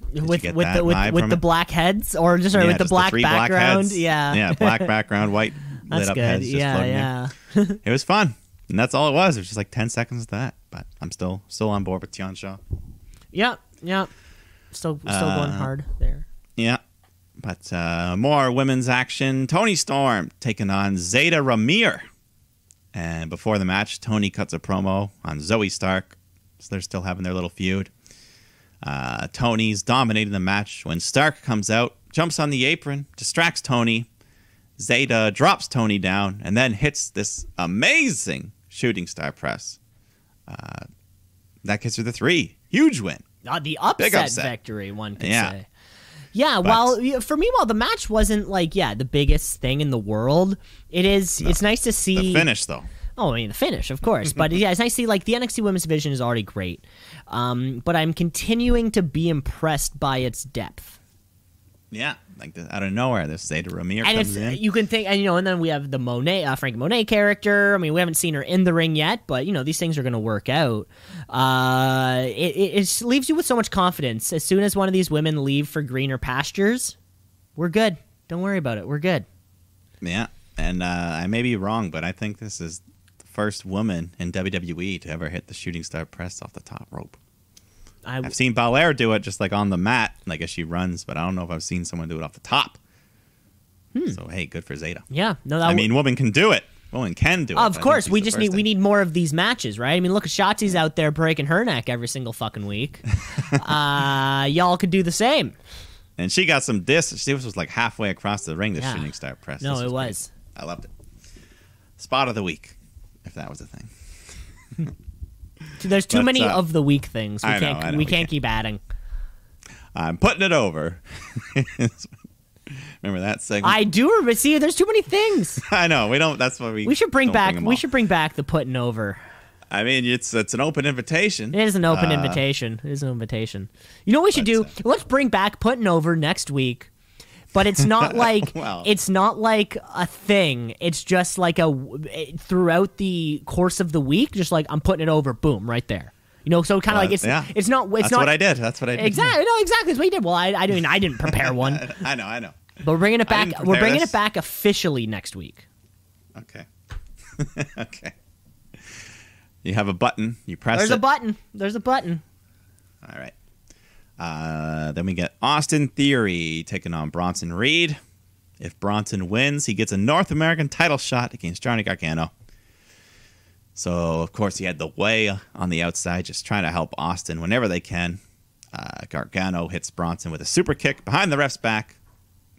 With the black heads, or just with the black background. Yeah, black background, white lit up good. heads. Yeah. It was fun. And that's all it was. It was just like 10 seconds of that. But I'm still on board with Tiansha. Yeah. Still going hard there. Yeah. But more women's action. Toni Storm taking on Zeta Ramir. And before the match, Toni cuts a promo on Zoe Stark. So they're still having their little feud. Tony's dominating the match when Stark comes out, jumps on the apron, distracts Toni. Zeta drops Toni down and then hits this amazing shooting star press. That gets her the 3. Huge win. The upset victory, one could say. Yeah, while the match wasn't the biggest thing in the world, it's nice to see the finish though. Oh, I mean, the finish, of course. But yeah, it's nice to see, like, the NXT Women's Division is already great. But I'm continuing to be impressed by its depth. Yeah, like out of nowhere, this Zeta Ramir And comes in. you can think, and and then we have the Frank Monet character. I mean, we haven't seen her in the ring yet, but these things are going to work out. It leaves you with so much confidence. As soon as one of these women leave for greener pastures, we're good. Don't worry about it. We're good. Yeah, and I may be wrong, but I think this is the first woman in WWE to ever hit the shooting star press off the top rope. I've seen Belair do it just like on the mat, like as she runs, but I don't know if I've seen someone do it off the top. So hey, good for Zeta. Yeah, no, I mean, woman can do it. Woman can do it. Of course, we need more of these matches, right? I mean, look at Shotzi's out there breaking her neck every single fucking week. Y'all could do the same. And she got some disc. She was like halfway across the ring. The shooting star press. No, it was. Crazy. I loved it. Spot of the week, if that was a thing. There's too many of the week things. We I know, we can't keep adding. I'm putting it over. Remember that segment? I do remember. See, there's too many things. I know. We don't. That's what we. We should bring don't back. them We all. should bring back the putting over. I mean, it's an open invitation. It is an open invitation. It is an invitation. You know what we should do? Let's bring back putting over next week. But it's not like Well. it's not like a thing. It's just like throughout the course of the week. Just like I'm putting it over. Boom, right there. So kind of like it's not. It's That's not what I did. That's what I did. Exactly. No, exactly. That's what you did. Well, I didn't prepare one. I know. But we're bringing it I back. didn't We're prepare bringing this. it back officially next week. Okay. Okay. You have a button. You press There's it. a button. There's a button. All right. Then we get Austin Theory taking on Bronson Reed. If Bronson wins, he gets a North American title shot against Johnny Gargano. So, of course, he had the way on the outside, just trying to help Austin whenever they can. Gargano hits Bronson with a super kick behind the ref's back.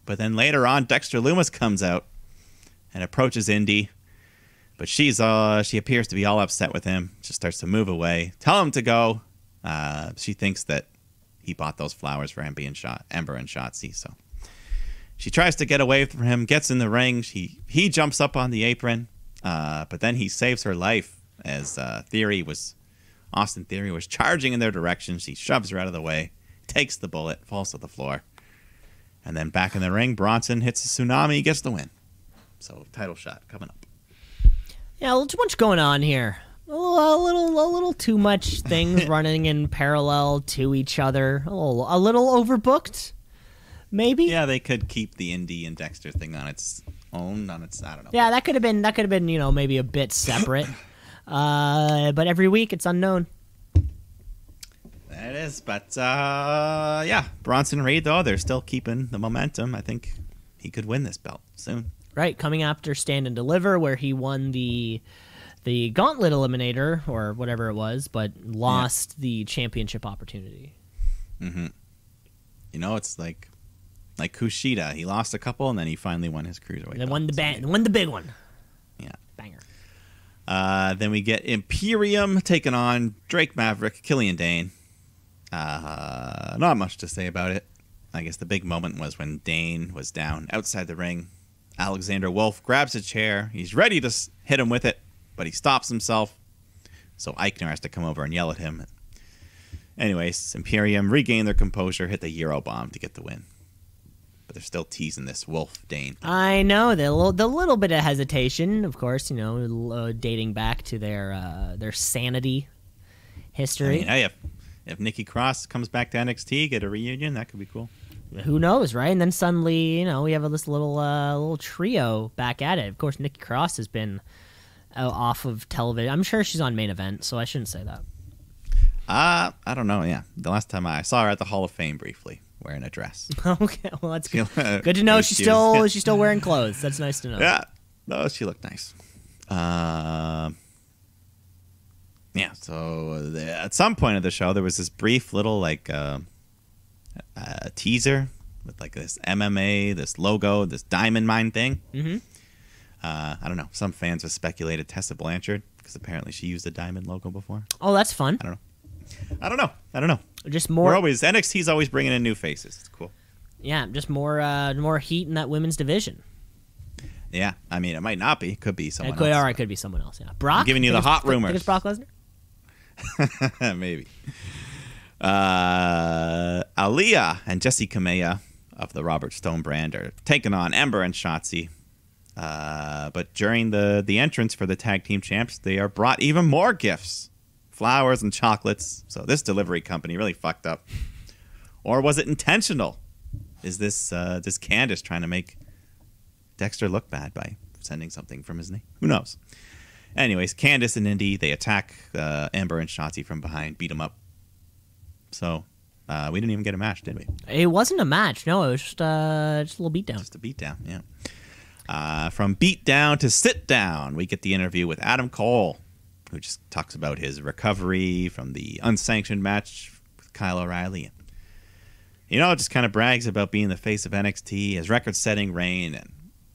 But then later on, Dexter Lumis comes out and approaches Indy. But she appears to be all upset with him. She starts to move away. Tell him to go. She thinks that he bought those flowers for Ember and Shotzi. So she tries to get away from him, gets in the ring. He jumps up on the apron, but then he saves her life as Austin Theory was charging in their direction. She shoves her out of the way, takes the bullet, falls to the floor. And then back in the ring, Bronson hits a tsunami, gets the win. So title shot coming up. Yeah, a little too much going on here. A little too much things running in parallel to each other. A little overbooked, maybe. Yeah, they could keep the Indy and Dexter thing on its own. I don't know. Yeah, that could have been maybe a bit separate. But every week it's unknown. That it is, but yeah, Bronson Reed though, they're still keeping the momentum. I think he could win this belt soon. Right, coming after Stand and Deliver, where he won the Gauntlet Eliminator or whatever it was, but lost the championship opportunity. Mm-hmm. It's like Kushida. He lost a couple, and then he finally won his cruiserweight. They won the big one. Yeah, banger. Then we get Imperium taking on Drake Maverick, Killian Dane. Not much to say about it. I guess the big moment was when Dane was down outside the ring. Alexander Wolf grabs a chair. He's ready to hit him with it, but he stops himself. So Eichner has to come over and yell at him. Anyways, Imperium regain their composure, hit the Eurobomb to get the win. But they're still teasing this Wolf-Dane thing. I know the little bit of hesitation, of course, dating back to their sanity history. I mean, hey, if Nikki Cross comes back to NXT, get a reunion, that could be cool. Who knows, right? And then suddenly, we have this little trio back at it. Of course, Nikki Cross has been off of television. I'm sure she's on Main Event, so I shouldn't say that. I don't know. Yeah, the last time I saw her at the Hall of Fame briefly, wearing a dress. Okay, well that's good. Good to know she's still wearing clothes. That's nice to know. Yeah, no, she looked nice. Yeah. So at some point of the show, there was this brief little teaser with like this MMA, this logo, this diamond mine thing. Mm-hmm. I don't know. Some fans have speculated Tessa Blanchard because apparently she used a diamond logo before. Oh, that's fun. I don't know. Just more. NXT's always bringing in new faces. It's cool. Yeah, just more heat in that women's division. Yeah, I mean, it might not be. It could be someone else. Or it could be someone else. Yeah, Brock. I'm giving you the hot rumors. Think it's Brock Lesnar. Maybe. Aaliyah and Jessie Kamea of the Robert Stone brand are taking on Ember and Shotzi. But during the entrance for the tag team champs, they are brought even more gifts, flowers and chocolates. So this delivery company really fucked up. Or was it intentional? Is this Candice trying to make Dexter look bad by sending something from his name? Who knows? Anyways, Candice and Indy, they attack Ember and Shotzi from behind, beat them up. So we didn't even get a match, did we? It wasn't a match. No, it was just a little beatdown. Just a beatdown, yeah. From beatdown to sit down, we get the interview with Adam Cole, who just talks about his recovery from the unsanctioned match with Kyle O'Reilly. Just kind of brags about being the face of NXT, his record-setting reign, and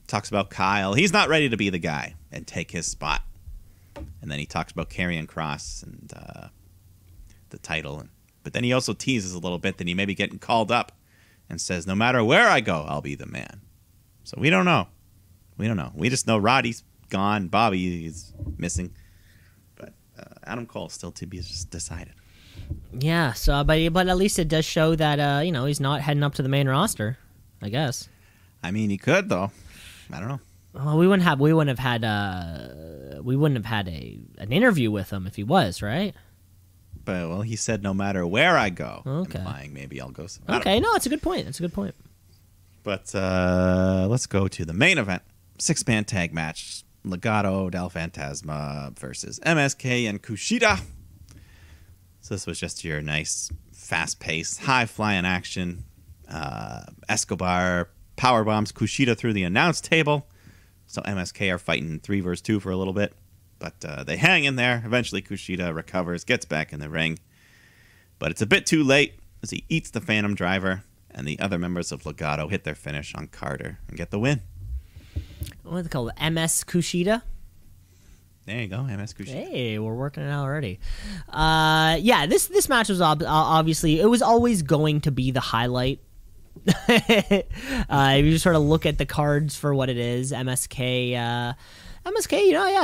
talks about Kyle. He's not ready to be the guy and take his spot. And then he talks about Karrion Kross and the title. But then he also teases a little bit that he may be getting called up and says, no matter where I go, I'll be the man. So we don't know. We just know Roddy's gone. Bobby is missing. But Adam Cole still to be just decided. Yeah, so but at least it does show that he's not heading up to the main roster, I guess. I mean, he could though. I don't know. Well, we wouldn't have had an interview with him if he was, right? But well, he said no matter where I go, okay. Implying maybe I'll go somewhere. Okay, no, it's a good point. But let's go to the main event. 6-man tag match. Legado del Fantasma versus MSK and Kushida. So this was just your nice, fast-paced, high-flying action. Escobar powerbombs Kushida through the announce table. So MSK are fighting 3 versus 2 for a little bit. But they hang in there. Eventually Kushida recovers, gets back in the ring. But it's a bit too late as he eats the Phantom Driver. And the other members of Legado hit their finish on Carter and get the win. What do they call it? MS Kushida? There you go, MS Kushida. Hey, we're working it out already. This match was obviously, it was always going to be the highlight. If you just sort of look at the cards for what it is, MSK,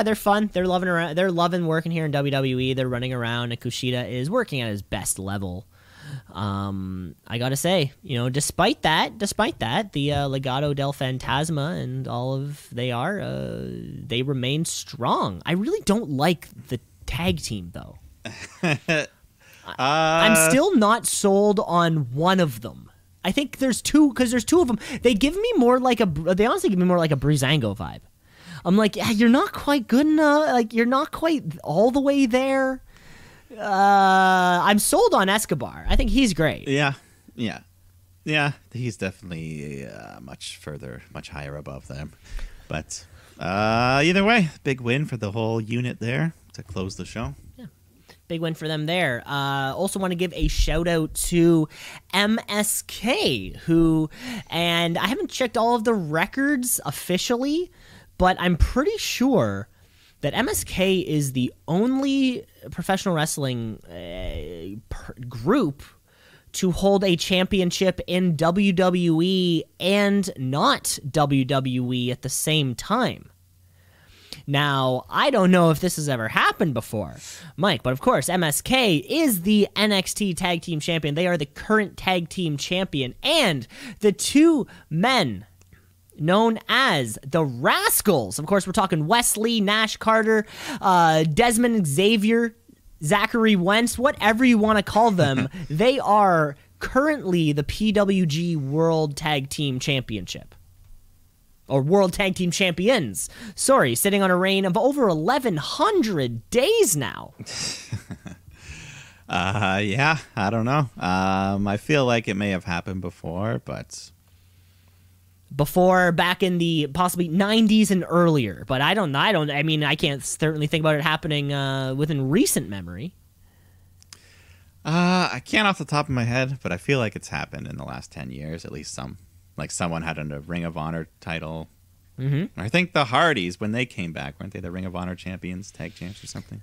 they're fun. They're loving working here in WWE. They're running around, and Kushida is working at his best level. I gotta say, despite that, the Legado del Fantasma and all of they remain strong. I really don't like the tag team though. I'm still not sold on one of them. I think there's two, because there's two of them. They honestly give me more like a Breezango vibe. I'm like, you're not quite good enough. Like, you're not quite all the way there. I'm sold on Escobar. I think he's great. Yeah. He's definitely much higher above them. But either way, big win for the whole unit there to close the show. Yeah, big win for them there. Also want to give a shout out to MSK, and I haven't checked all of the records officially, but I'm pretty sure that MSK is the only professional wrestling group to hold a championship in WWE and not WWE at the same time. Now, I don't know if this has ever happened before, Mike, but of course, MSK is the NXT Tag Team Champion. They are the current Tag Team Champion, and the two men known as the Rascals. Of course, we're talking Wesley, Nash Carter, Desmond Xavier, Zachary Wentz, whatever you want to call them. They are currently the PWG World Tag Team Championship. Or World Tag Team Champions. Sorry, sitting on a reign of over 1,100 days now. Yeah, I don't know. I feel like it may have happened before, but... Before, back in the possibly 90s and earlier, but I can't certainly think about it happening within recent memory. I can't off the top of my head, but I feel like it's happened in the last 10 years, at least some. Like someone had a Ring of Honor title. Mm-hmm. I think the Hardys, when they came back, weren't they the Ring of Honor champions, tag champs or something?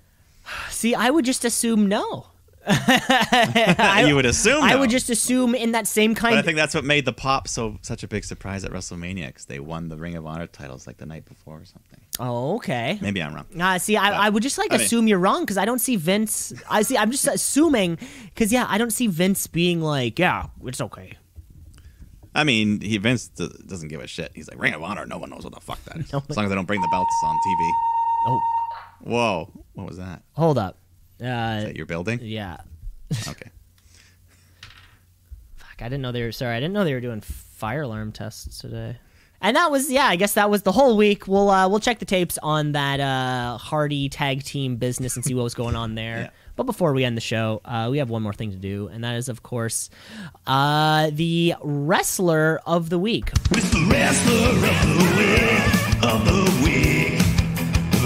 See, I would just assume no. You would assume. I no. would just assume in that same kind. But I think that's what made the pop such a big surprise at WrestleMania, because they won the Ring of Honor titles like the night before or something. Oh, okay. Maybe I'm wrong. I would just assume you're wrong, because I don't see Vince. I'm just assuming, because I don't see Vince being like, yeah, it's okay. I mean, Vince doesn't give a shit. He's like, Ring of Honor, no one knows what the fuck that is. No, as long as they don't bring the belts on TV. Oh, Whoa, what was that? hold up. Is that your building? Yeah. Okay. Fuck, I didn't know they were doing fire alarm tests today. And that was, I guess that was the whole week. We'll check the tapes on that Hardy tag team business and see what was going on there. Yeah. But before we end the show, we have one more thing to do, and that is, of course, the Wrestler of the Week. It's the Wrestler of the Week, of the Week.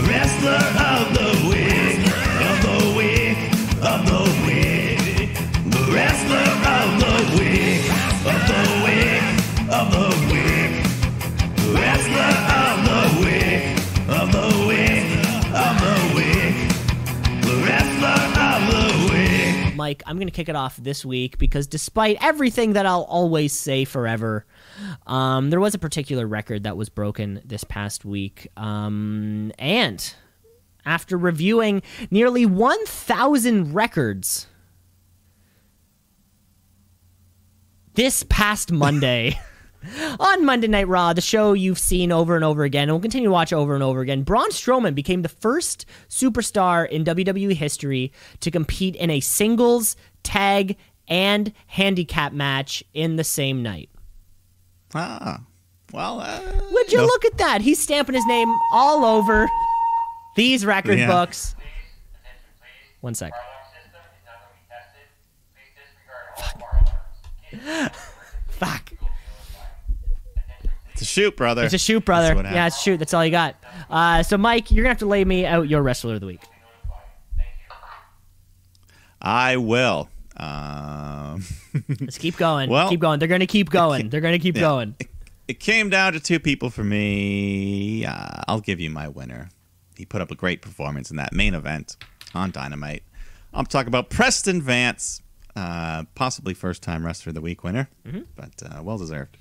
Wrestler of the Week, of the Week, of the Week. The Wrestler of the Week, of the Week, of the Week. Wrestler of the Week, of the Week, of the Week. The Wrestler of the Week. Mike, I'm going to kick it off this week because despite everything that I'll always say forever, there was a particular record that was broken this past week. And after reviewing nearly 1,000 records this past Monday, on Monday Night Raw, the show you've seen over and over again and will continue to watch over and over again, Braun Strowman became the first superstar in WWE history to compete in a singles, tag, and handicap match in the same night. Ah, well. Would you look at that? He's stamping his name all over these record books. One sec. Fuck. It's a shoot, brother. It's a shoot, brother. That's what Yeah, it's a shoot. That's all you got. So, Mike, you're going to have to lay me out your Wrestler of the Week. I will. Let's keep going. Well, keep going. They're going to keep going. They're going to keep going. It came down to two people for me. I'll give you my winner. He put up a great performance in that main event on Dynamite. I'm talking about Preston Vance, possibly first-time Wrestler of the Week winner, but well-deserved.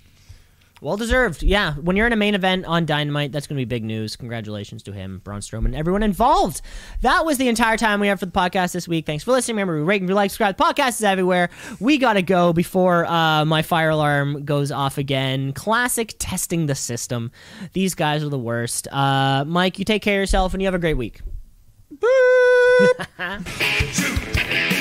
Well deserved. Yeah, when you're in a main event on Dynamite, that's going to be big news. Congratulations to him, Braun Strowman, everyone involved. That was the entire time we have for the podcast this week. Thanks for listening. Remember, rate and like, subscribe. The podcast is everywhere. We got to go before my fire alarm goes off again. Classic testing the system. These guys are the worst. Mike, you take care of yourself, and you have a great week. Shoot.